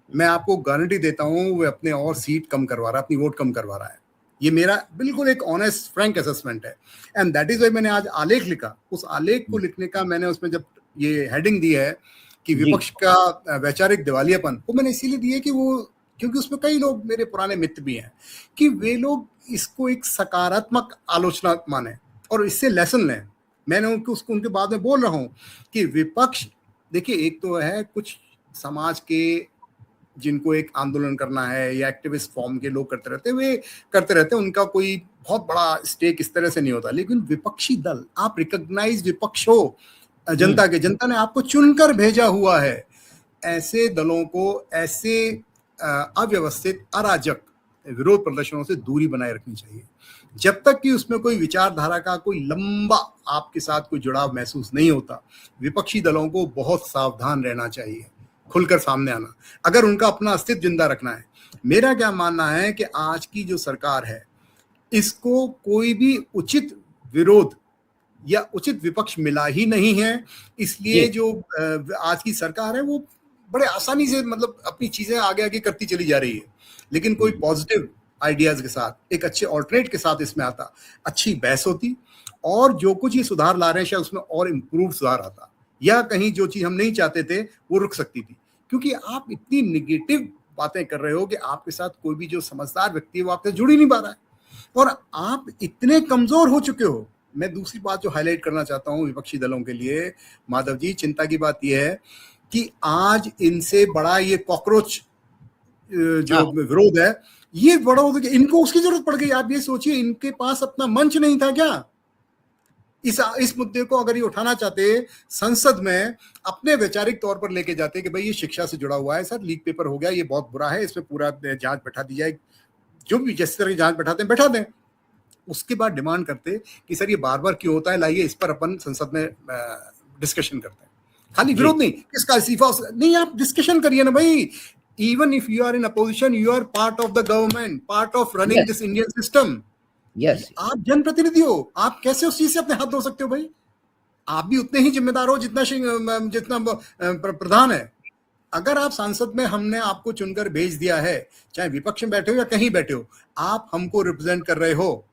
मैं आपको गारंटी देता हूं वो अपने और सीट कम करवा रहा है, अपनी वोट कम करवा रहा है। ये मेरा बिल्कुल एक ऑनेस्ट फ्रैंक असेसमेंट है। एंड दैट इज वाई मैंने आज आलेख लिखा। उस आलेख को लिखने का मैंने उसमें जब ये हेडिंग दी है कि विपक्ष का वैचारिक दिवालियापन, वो मैंने इसीलिए दी है कि वो, क्योंकि उसमें कई लोग मेरे पुराने मित्र भी हैं, कि वे लोग इसको एक सकारात्मक आलोचना माने और इससे लेसन लें। मैंने उसको उनके बाद में बोल रहा हूं कि विपक्ष, देखिए, एक तो है कुछ समाज के जिनको एक आंदोलन करना है या एक्टिविस्ट फॉर्म के लोग करते रहते हैं, उनका कोई बहुत बड़ा स्टेक इस तरह से नहीं होता। लेकिन विपक्षी दल, आप रिकॉग्नाइज विपक्ष हो जनता के, जनता ने आपको चुनकर भेजा हुआ है, ऐसे दलों को, ऐसे अव्यवस्थित अराजक विरोध प्रदर्शनों से दूरी बनाए रखनी चाहिए। जब तक कि उसमें कोई विचारधारा का कोई लंबा आपके साथ कोई जुड़ाव महसूस नहीं होता, विपक्षी दलों को बहुत सावधान रहना चाहिए, खुलकर सामने आना, अगर उनका अपना अस्तित्व जिंदा रखना है। मेरा क्या मानना है कि आज की जो सरकार है, इसको कोई भी उचित विरोध या उचित विपक्ष मिला ही नहीं है। इसलिए जो आज की सरकार है वो बड़े आसानी से, मतलब अपनी चीजें आगे आगे करती चली जा रही है, लेकिन कोई पॉजिटिव आइडियाज के साथ, एक अच्छे ऑल्टरनेट के साथ इसमें आता, अच्छी बहस होती, और जो कुछ ये सुधार ला रहे हैं शायद उसमें और इम्प्रूव सुधार आता, या कहीं जो चीज हम नहीं चाहते थे वो रुक सकती थी। क्योंकि आप इतनी निगेटिव बातें कर रहे हो कि आपके साथ कोई भी जो समझदार व्यक्ति है वो आपसे जुड़ ही नहीं पा रहा है, और आप इतने कमजोर हो चुके हो। मैं दूसरी बात जो हाईलाइट करना चाहता हूं विपक्षी दलों के लिए, माधव जी, चिंता की बात यह है कि आज इनसे बड़ा ये कॉकरोच जो विरोध है, ये बड़ा हो गया, इनको उसकी जरूरत पड़ गई। आप ये सोचिए, इनके पास अपना मंच नहीं था क्या? इस मुद्दे को अगर ये उठाना चाहते, संसद में अपने वैचारिक तौर पर लेके जाते कि भाई ये शिक्षा से जुड़ा हुआ है, सर लीक पेपर हो गया, ये बहुत बुरा है, इसमें पूरा जांच बैठा दी जाए, जो भी जिस तरह की जांच बैठाते हैं बैठा दें। उसके बाद डिमांड करते कि सर ये बार बार क्यों होता है, लाइए इस पर अपन संसद में डिस्कशन करते हैं। खाली विरोध नहीं, किसका इस्तीफा नहीं, आप डिस्कशन करिए ना भाई। Even if you are in opposition, you are part of the government, part of running this Indian system. आप जनप्रतिनिधि हो, आप कैसे उस चीज से अपने हाथ धो सकते हो भाई? आप भी उतने ही जिम्मेदार हो जितना प्रधान है। अगर आप सांसद में, हमने आपको चुनकर भेज दिया है, चाहे विपक्ष में बैठे हो या कहीं बैठे हो, आप हमको रिप्रेजेंट कर रहे हो,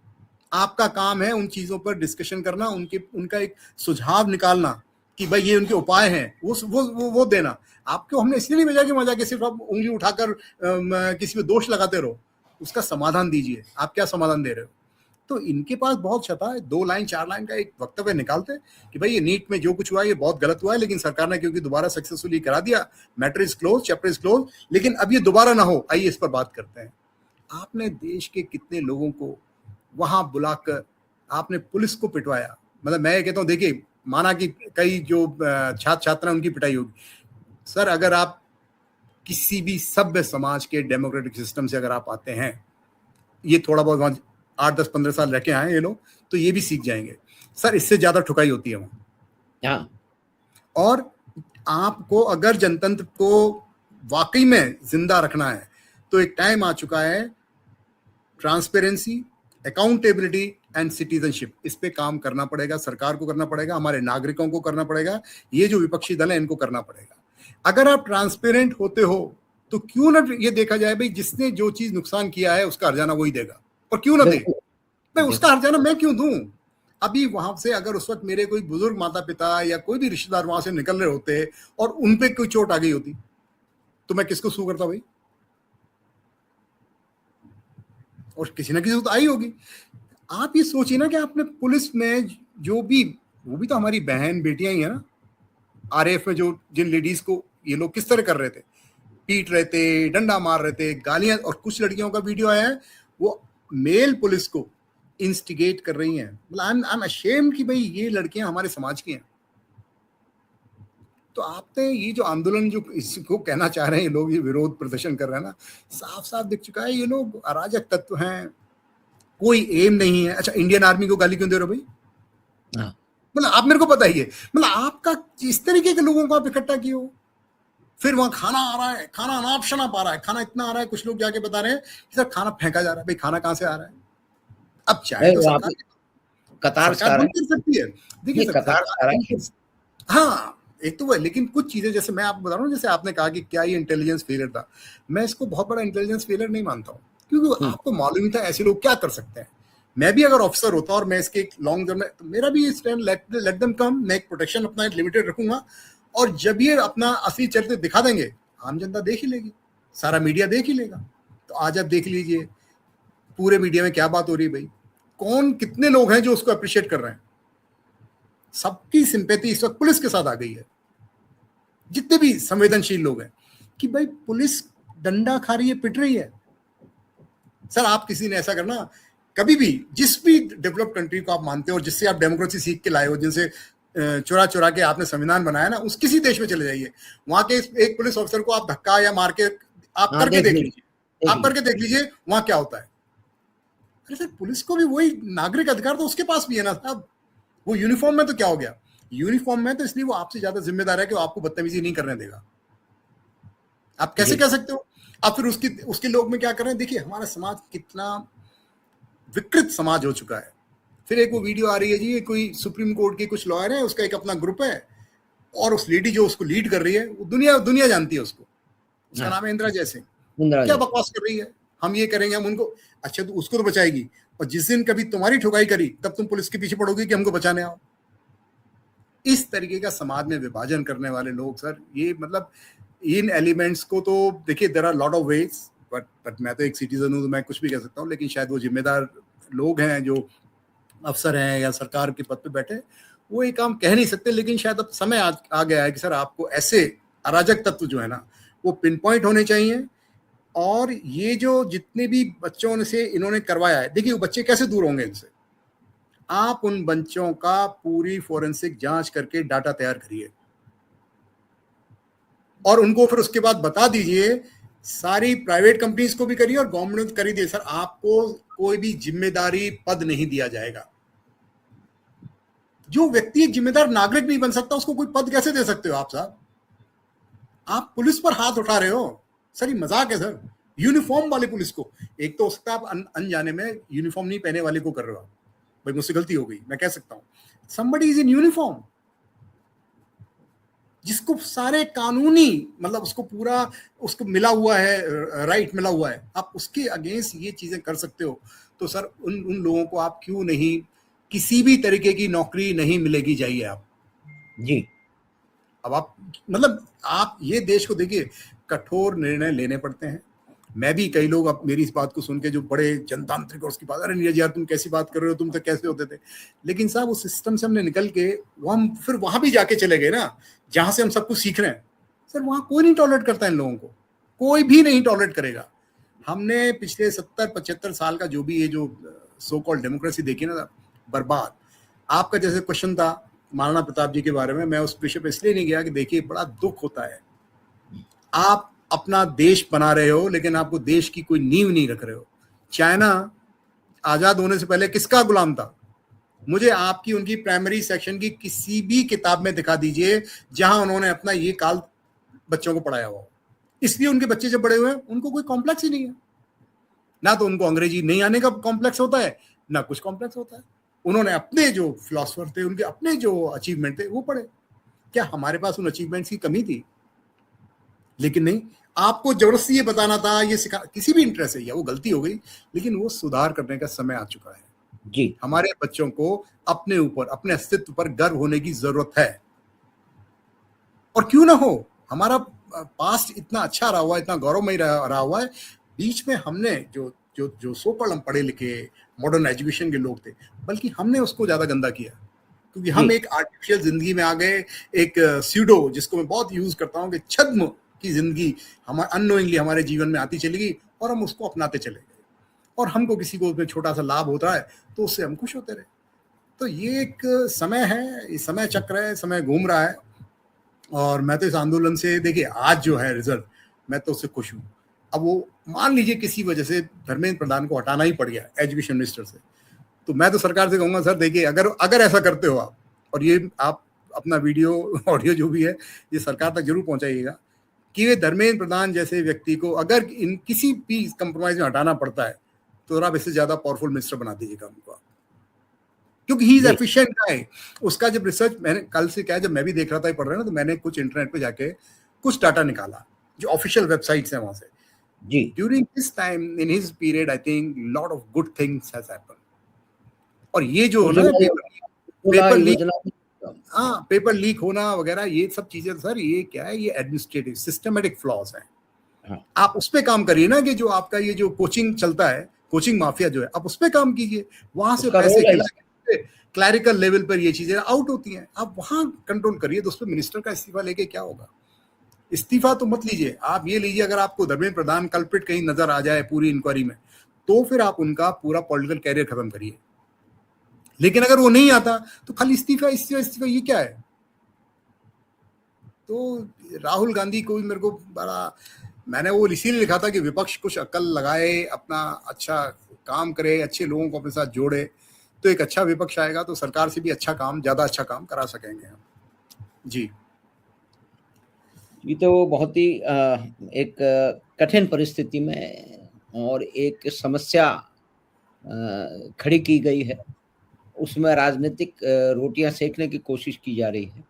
आपका काम है उन चीजों पर डिस्कशन करना, उनका एक सुझाव निकालना कि भाई ये उनके उपाय हैं, वो देना। आपको हमने इसलिए नहीं भेजा कि मजा के सिर्फ आप उंगली उठाकर किसी पे दोष लगाते रहो, उसका समाधान दीजिए। आप क्या समाधान दे रहे हो? तो इनके पास बहुत छता है, 2 लाइन 4 लाइन का एक वक्तव्य निकालते कि भाई ये नीट में जो कुछ हुआ है ये बहुत गलत हुआ है, लेकिन सरकार ने क्योंकि दोबारा सक्सेसफुली करा दिया, matter is close, chapter is close, लेकिन अब ये दोबारा ना हो, आइए इस पर बात करते हैं। आपने देश के कितने लोगों को वहां बुलाकर आपने पुलिस को पिटवाया। मतलब मैं ये कहता हूँ, देखिए, माना कि कई जो छात्र छात्रा उनकी पिटाई होगी, सर अगर आप किसी भी सभ्य समाज के डेमोक्रेटिक सिस्टम से अगर आप आते हैं, ये थोड़ा बहुत 8-10-15 साल रह के आए ये लोग, तो ये भी सीख जाएंगे सर, इससे ज्यादा ठुकाई होती है वहां। और आपको अगर जनतंत्र को वाकई में जिंदा रखना है तो एक टाइम आ चुका है, ट्रांसपेरेंसी, अकाउंटेबिलिटी एंड सिटीजनशिप, इस पे काम करना पड़ेगा, सरकार को करना पड़ेगा, हमारे नागरिकों को करना पड़ेगा, ये जो विपक्षी दल है इनको करना पड़ेगा। अगर आप ट्रांसपेरेंट होते हो तो क्यों ना ये देखा जाए भाई जिसने जो चीज नुकसान किया है उसका हर्जाना वही देगा, और क्यों ना दे भाई, उसका हर्जाना मैं क्यों दूं। अभी वहां से अगर उस वक्त मेरे कोई बुजुर्ग माता पिता या कोई भी रिश्तेदार वहां से निकल रहे होते और उन पे कोई चोट आ गई होती तो मैं किसको सू करता भाई, और किसी ना किसी को तो आई होगी। आप ये सोचिए ना कि आपने पुलिस में जो भी, वो भी तो हमारी बहन बेटियां ही है ना, आरएएफ में जो जिन लेडीज को ये लोग किस तरह कर रहे थे, पीट रहे थे, डंडा मार रहे थे, गालियां, और कुछ लड़कियों का वीडियो आया है वो मेल पुलिस को इंस्टिगेट कर रही हैं। मतलब आई एम अशेम्ड कि भाई ये लड़कियां हमारे समाज की हैं। तो आपने ये जो आंदोलन जो इसको कहना चाह रहे हैं, ये लोग ये विरोध प्रदर्शन कर रहे हैं ना, साफ साफ दिख चुका है ये लोग अराजक तत्व हैं, कोई एम नहीं है। अच्छा, इंडियन आर्मी को गाली क्यों दे रहे हो भाई? मतलब आप मेरे को पता ही है, मतलब आपका इस तरीके के लोगों को आप इकट्ठा किए हो, फिर वहां खाना आ रहा है, खाना अनाप शनाप आ रहा है, खाना इतना आ रहा है, कुछ लोग जाके बता रहे हैं कि सर खाना फेंका जा रहा है। भाई खाना कहां से आ रहा है? अब चाहे तो सरकार सरकार बंद कर सकती है, देखिए सरकार, हाँ एक तो वो है, लेकिन कुछ चीजें जैसे मैं आपको बता रहा हूँ, जैसे आपने कहा कि क्या ये इंटेलिजेंस फेलियर था, मैं इसको बहुत बड़ा इंटेलिजेंस फेलियर नहीं मानता हूँ, क्योंकि आपको मालूम ही था ऐसे लोग क्या कर सकते हैं। मैं भी अगर ऑफिसर होता और मैं इसके लॉन्ग टर्म में, तो मेरा भी स्टैंड लेट देम कम, मैं एक प्रोटेक्शन अपना लिमिटेड रखूंगा, और जब ये अपना असली चरित्र दिखा देंगे आम जनता देख ही लेगी, सारा मीडिया देख ही लेगा। तो आज आप देख लीजिए पूरे मीडिया में क्या बात हो रही है भाई, कौन कितने लोग हैं जो उसको अप्रिशिएट कर रहे हैं। सबकी सिंपैथी इस वक्त पुलिस के साथ आ गई है, जितने भी संवेदनशील लोग हैं, कि भाई पुलिस डंडा खा रही है, पिट रही है। सर आप किसी ने ऐसा करना कभी भी, जिस भी डेवलप्ड कंट्री को आप मानते हो और जिससे आप डेमोक्रेसी सीख के लाए हो, जिनसे चुरा चुरा के आपने संविधान बनाया ना, उस किसी देश में चले जाइए, वहां के एक पुलिस ऑफिसर को आप धक्का या मार के आप करके देख लीजिए, आप करके देख लीजिए वहां क्या होता है। अरे सर पुलिस को भी वही नागरिक अधिकार तो उसके पास भी है ना साहब। वो यूनिफॉर्म में तो क्या हो गया, यूनिफॉर्म में तो इसलिए वो आपसे ज्यादा जिम्मेदार है कि वो आपको बदतमीजी नहीं करने देगा। आप कैसे कह सकते हो? आप फिर उसके लोग में क्या कर रहे हैं? देखिए हमारा समाज कितना विकृत समाज हो चुका है। फिर एक वो वीडियो आ रही है जी, कोई सुप्रीम कोर्ट के कुछ लॉयर है, उसका एक अपना ग्रुप है, और उस लेडी जो उसको लीड कर रही है, वो दुनिया जानती है उसको, उसका नाम है इंदिरा जयसिंह। क्या बकवास कर रही है, हम ये करेंगे, हम उनको, अच्छा तो उसको तो बचाएगी, और जिस दिन कभी तुम्हारी ठुकाई करी तब तुम पुलिस के पीछे पड़ोगे कि हमको बचाने आओ। इस तरीके का समाज में विभाजन करने वाले लोग, सर ये मतलब इन एलिमेंट्स को तो देखिए there are lot of ways, but मैं तो एक सिटीजन हूं तो मैं कुछ भी कह सकता हूं, लेकिन शायद वो जिम्मेदार लोग हैं जो अफसर हैं या सरकार के पद पे बैठे, वो ये काम कह नहीं सकते। लेकिन शायद अब समय आ गया है कि सर आपको ऐसे अराजक तत्व जो है ना वो पिन पॉइंट होने चाहिए, और ये जो जितने भी बच्चों से इन्होंने करवाया है, देखिए वो बच्चे कैसे दूर होंगे इनसे, आप उन बच्चों का पूरी फोरेंसिक जांच करके डाटा तैयार करिए और उनको फिर उसके बाद बता दीजिए, सारी प्राइवेट कंपनीज को भी करिए और गवर्नमेंट करी दिए, सर आपको कोई भी जिम्मेदारी पद नहीं दिया जाएगा। जो व्यक्ति एक जिम्मेदार नागरिक नहीं बन सकता उसको कोई पद कैसे दे सकते हो आप साहब? आप पुलिस पर हाथ उठा रहे हो सर, ये मजाक है सर। यूनिफॉर्म वाले पुलिस को, एक तो हो सकता है आप अनजाने में यूनिफॉर्म नहीं पहने वाले को कर रहे हो, भाई मुझसे गलती हो गई, मैं कह सकता हूं somebody is in यूनिफॉर्म, जिसको सारे कानूनी मतलब उसको पूरा उसको मिला हुआ है, राइट मिला हुआ है, आप उसके अगेंस्ट ये चीजें कर सकते हो, तो सर उन लोगों को आप क्यों नहीं, किसी भी तरीके की नौकरी नहीं मिलेगी, जाइए आप जी। अब आप मतलब आप ये देश को देखिए, कठोर निर्णय लेने पड़ते हैं। मैं भी, कई लोग अब मेरी इस बात को सुन के जो बड़े जनतांत्रिक और उसकी बात, अरे नीरज यार तुम कैसी बात कर रहे हो, तुम तो कैसे होते थे, लेकिन साहब उस सिस्टम से हमने निकल के वो हम फिर वहां भी जाके चले गए ना जहां से हम सब कुछ सीख रहे हैं। सर वहां कोई नहीं टॉलरेट करता इन लोगों को, कोई भी नहीं टॉलरेट करेगा। हमने पिछले 70-75 साल का जो भी ये जो सो कॉल्ड डेमोक्रेसी देखी ना, बर्बाद। आपका जैसे क्वेश्चन था महाराणा प्रताप जी के बारे में, मैं उस विषय पे इसलिए नहीं गया कि देखिए बड़ा दुख होता है, आप अपना देश बना रहे हो लेकिन आपको देश की कोई नींव नहीं रख रहे हो। चाइना आजाद होने से पहले किसका गुलाम था? मुझे आपकी उनकी प्राइमरी सेक्शन की किसी भी किताब में दिखा दीजिए जहां उन्होंने अपना ये काल बच्चों को पढ़ाया हुआ। इसलिए उनके बच्चे जब बड़े हुए हैं उनको कोई कॉम्प्लेक्स ही नहीं है, ना तो उनको अंग्रेजी नहीं आने का कॉम्प्लेक्स होता है, ना कुछ कॉम्प्लेक्स होता है। उन्होंने अपने जो फिलोसफर थे, उनके अपने जो अचीवमेंट थे वो पढ़े। क्या हमारे पास उन अचीवमेंट्स की कमी थी? लेकिन नहीं, आपको जबरदस्ती ये बताना था, ये सिखा, किसी भी इंटरेस्ट से, या वो गलती हो गई, लेकिन वो सुधार करने का समय आ चुका है जी। हमारे बच्चों को अपने ऊपर, अपने अस्तित्व पर गर्व होने की जरूरत है। और क्यों ना हो, हमारा पास्ट इतना अच्छा रहा हुआ है, इतना गौरवमयी रहा हुआ है। बीच में हमने जो जो जो सो हम पढ़े लिखे मॉडर्न एजुकेशन के लोग थे, बल्कि हमने उसको ज्यादा गंदा किया, क्योंकि हम एक आर्टिफिशियल जिंदगी में आ गए, एक स्यूडो, जिसको मैं बहुत यूज करता हूँ, कि छद्म की जिंदगी हमारे अननोइंगली हमारे जीवन में आती चली गई और हम उसको अपनाते चले गए, और हमको किसी को उसमें छोटा सा लाभ होता है तो उससे हम खुश होते रहे। तो ये एक समय है, ये समय चक्र है, समय घूम रहा है। और मैं तो इस आंदोलन से, देखिए आज जो है रिजल्ट, मैं तो उससे खुश हूँ। अब वो मान लीजिए किसी वजह से धर्मेंद्र प्रधान को हटाना ही पड़ गया एजुकेशन मिनिस्टर से, तो मैं तो सरकार से कहूंगा, सर देखिए, अगर ऐसा करते हो आप, और ये आप अपना वीडियो ऑडियो जो भी है ये सरकार तक जरूर पहुंचाइएगा, कि वे धर्मेंद्र प्रधान जैसे व्यक्ति को अगर इन किसी भी कंप्रोमाइज में हटाना पड़ता है तो आप इससे ज्यादा पावरफुल मिनिस्टर बना दीजिएगा उनको, क्योंकि ही इज एफिशिएंट गाय। उसका जब रिसर्च मैंने कल से क्या, जब मैं भी देख रहा था पढ़ रहा ना, तो मैंने कुछ इंटरनेट पे जाके कुछ डाटा निकाला जो ऑफिशियल वेबसाइट्स हैं वहां से। जी, during this time in his period I think lot of good things has happened. और ये जो ना पेपर लीक होना वगैरह, ये सब चीजें सर, ये क्या है, ये एडमिनिस्ट्रेटिव सिस्टमेटिक फ्लॉज है। आप उस पे काम करिए ना, कि जो आपका ये जो कोचिंग चलता है, कोचिंग माफिया जो है, आप उस पे काम कीजिए। वहां से पैसे क्लैरिकल लेवल पर ये चीजें आउट होती हैं, आप वहां कंट्रोल करिए। तो उस पर मिनिस्टर का इस्तीफा लेके क्या होगा? इस्तीफा तो मत लीजिए, आप ये लीजिए, अगर आपको धर्मेंद्र प्रधान कल्प्रिट कहीं नजर आ जाए पूरी इंक्वायरी में, तो फिर आप उनका पूरा पॉलिटिकल कैरियर खत्म करिए। लेकिन अगर वो नहीं आता तो खाली इस्तीफा इस्तीफा, ये क्या है? तो राहुल गांधी को भी मेरे को बड़ा, मैंने वो इसीलिए लिखा था कि विपक्ष कुछ अक्ल लगाए, अपना अच्छा काम करे, अच्छे लोगों को अपने साथ जोड़े, तो एक अच्छा विपक्ष आएगा तो सरकार से भी अच्छा काम, ज्यादा अच्छा काम करा सकेंगे हम। जी, ये तो बहुत ही एक कठिन परिस्थिति में और एक समस्या खड़ी की गई है, उसमें राजनीतिक रोटियां सेकने की कोशिश की जा रही है।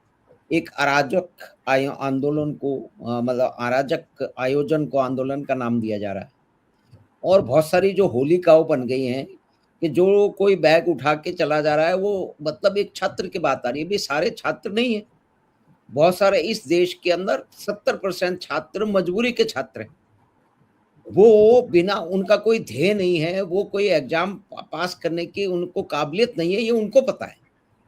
एक अराजक आंदोलन को, मतलब अराजक आयोजन को आंदोलन का नाम दिया जा रहा है, और बहुत सारी जो होलिकाओं बन गई हैं कि जो कोई बैग उठा के चला जा रहा है, वो मतलब एक छात्र की बात आ रही है। भी सारे छात्र नहीं है, बहुत सारे इस देश के अंदर 70% छात्र मजबूरी के छात्र हैं। वो बिना, उनका कोई ध्येय नहीं है, वो कोई एग्जाम पास करने की उनको काबिलियत नहीं है, ये उनको पता है।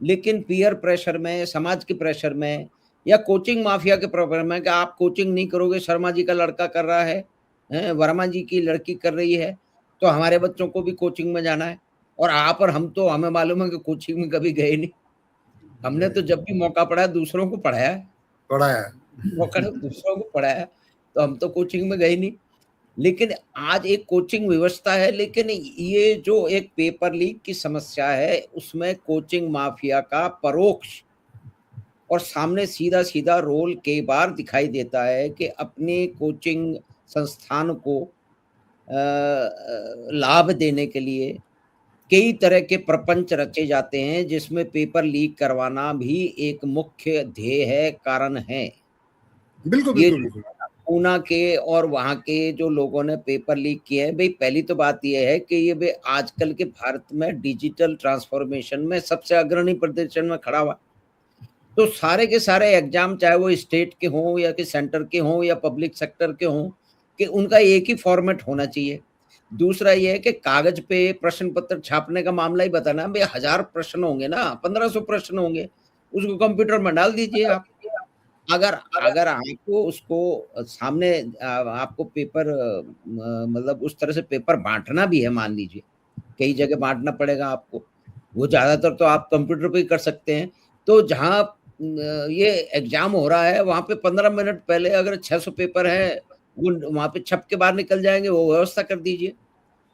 लेकिन पीयर प्रेशर में, समाज के प्रेशर में, या कोचिंग माफिया के प्रेशर में कि आप कोचिंग नहीं करोगे, शर्मा जी का लड़का कर रहा है, वर्मा जी की लड़की कर रही है, तो हमारे बच्चों को भी कोचिंग में जाना है। और आप और हम तो, हमें मालूम है कि कोचिंग में कभी गए नहीं। हमने तो जब भी मौका पड़ा है दूसरों को पढ़ाया है, मौका दूसरों को पढ़ाया, तो हम तो कोचिंग में गए नहीं। लेकिन आज एक कोचिंग व्यवस्था है, लेकिन ये जो एक पेपर लीक की समस्या है, उसमें कोचिंग माफिया का परोक्ष और सामने सीधा सीधा रोल कई बार दिखाई देता है कि अपने कोचिंग संस्थान को लाभ देने के लिए कई तरह के प्रपंच रचे जाते हैं, जिसमें पेपर लीक करवाना भी एक मुख्य ध्येय है, कारण है। बिल्कुल ये बिल्कुल। पूना के और वहाँ के जो लोगों ने पेपर लीक किए हैं, भाई पहली तो बात ये है कि ये वे आजकल के भारत में डिजिटल ट्रांसफॉर्मेशन में सबसे अग्रणी प्रदर्शन में खड़ा हुआ। तो सारे के सारे एग्जाम, चाहे वो स्टेट के हों या कि सेंटर के हों या पब्लिक सेक्टर के हों, कि उनका एक ही फॉर्मेट होना चाहिए। दूसरा ये है कि कागज पे प्रश्न पत्र छापने का मामला ही बताना, भाई 1000 प्रश्न होंगे ना, 1500 प्रश्न होंगे, उसको कंप्यूटर में डाल दीजिए आप। अगर अगर आपको उसको सामने आपको पेपर मतलब उस तरह से पेपर बांटना भी है, मान लीजिए कई जगह बांटना पड़ेगा आपको, वो ज्यादातर तो आप कंप्यूटर पे ही कर सकते हैं। तो जहाँ ये एग्जाम हो रहा है, वहां पे 15 मिनट पहले अगर 600 पेपर है, वो वहां पे छप के बाहर निकल जाएंगे, वो व्यवस्था कर दीजिए।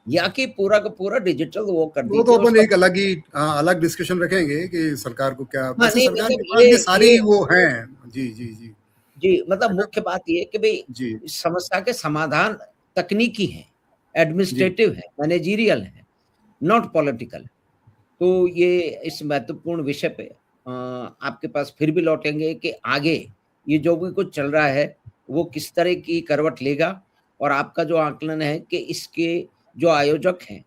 या कि पूरा का पूरा डिजिटल वो कर वो तो दीजिए अपन उसका। एक अलग ही अलग डिस्कशन रखेंगे कि सरकार को क्या, हाँ वैसे नहीं सरकार मतलब के पास भी सारी ये वो हैं। जी जी जी। जी मतलब अच्छा। मुख्य बात ये है कि भाई जी इस समस्या के समाधान तकनीकी है, जी एडमिनिस्ट्रेटिव है, मैनेजरियल है, नॉट पॉलिटिकल। तो ये इस महत्वपूर्ण विषय पे आपके पास फिर भी लौटेंगे कि आगे ये जो भी कुछ चल रहा है, वो किस तरह की करवट लेगा और आपका जो आकलन है कि इसके जो आयोजक हैं,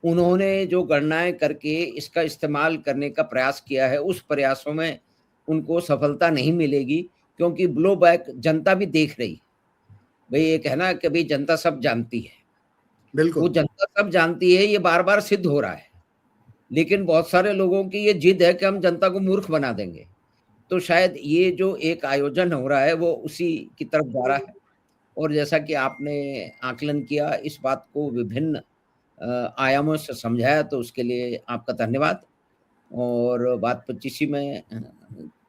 उन्होंने जो गणनाएँ करके इसका इस्तेमाल करने का प्रयास किया है, उस प्रयासों में उनको सफलता नहीं मिलेगी क्योंकि ब्लो बैक जनता भी देख रही है। भई एक है ना कि भई जनता सब जानती है। वो बिल्कुल। जनता सब जानती है, ये बार-बार सिद्ध हो रहा है। लेकिन बहुत सारे लोगों की ये जिद है कि हम जनता को मूर्ख बना देंगे। तो शायद ये जो एक आयोजन हो रहा है वो उसी की तरफ जा रहा है और जैसा कि आपने आकलन किया इस बात को विभिन्न आयामों से समझाया तो उसके लिए आपका धन्यवाद और बात 25 में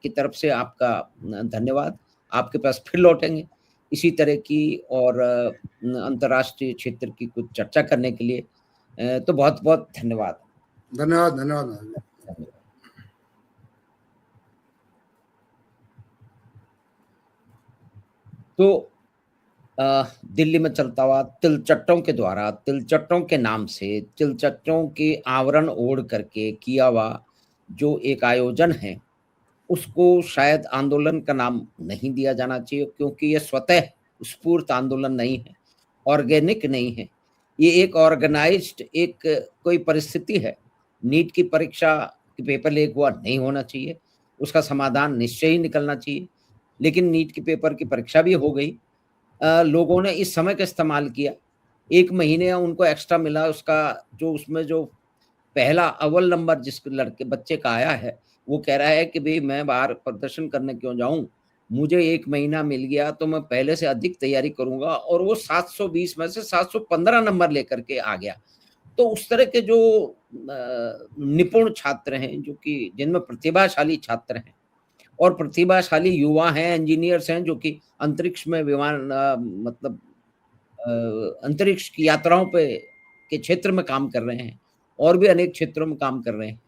की तरफ से आपका धन्यवाद। आपके पास फिर लौटेंगे इसी तरह की और अंतर्राष्ट्रीय क्षेत्र की कुछ चर्चा करने के लिए। तो बहुत-बहुत धन्यवाद। धन्यवाद धन्यवाद महाराज। धन्यवाद। तो दिल्ली में चलता हुआ तिलचट्टों के द्वारा तिलचट्टों के नाम से तिलचट्टों के आवरण ओढ़ करके किया हुआ जो एक आयोजन है, उसको शायद आंदोलन का नाम नहीं दिया जाना चाहिए क्योंकि ये स्वतः स्फूर्त आंदोलन नहीं है, ऑर्गेनिक नहीं है। ये एक ऑर्गेनाइज़्ड एक कोई परिस्थिति है। नीट की परीक्षा के पेपर लीक हुआ नहीं होना चाहिए, उसका समाधान निश्चय ही निकलना चाहिए। लेकिन नीट के पेपर की परीक्षा भी हो गई। लोगों ने इस समय का इस्तेमाल किया। 1 महीने उनको एक्स्ट्रा मिला उसका जो उसमें जो पहला अव्वल नंबर जिस लड़के बच्चे का आया है, वो कह रहा है कि भई मैं बाहर प्रदर्शन करने क्यों जाऊँ? मुझे 1 महीना मिल गया तो मैं पहले से अधिक तैयारी करूँगा और वो 720 में से 715 नंबर लेकर के आ गया। तो उस तरह के जो निपुण छात्र हैं, जो कि जिनमें प्रतिभाशाली छात्र हैं और प्रतिभाशाली युवा हैं, इंजीनियर्स हैं जो कि अंतरिक्ष में विमान मतलब अंतरिक्ष की यात्राओं पे के क्षेत्र में काम कर रहे हैं और भी अनेक क्षेत्रों में काम कर रहे हैं।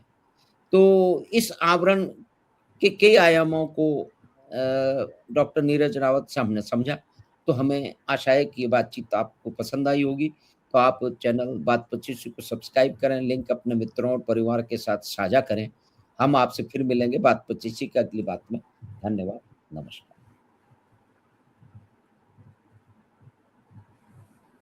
तो इस आवरण के कई आयामों को डॉक्टर नीरज रावत से हमने समझा, तो हमें आशा है कि ये बातचीत आपको पसंद आई होगी। तो आप चैनल बात 25 को सब्सक्राइब करें, लिंक अपने मित्रों और परिवार के साथ साझा करें। हम आपसे फिर मिलेंगे बात 25 की अगली बात में। धन्यवाद, नमस्कार।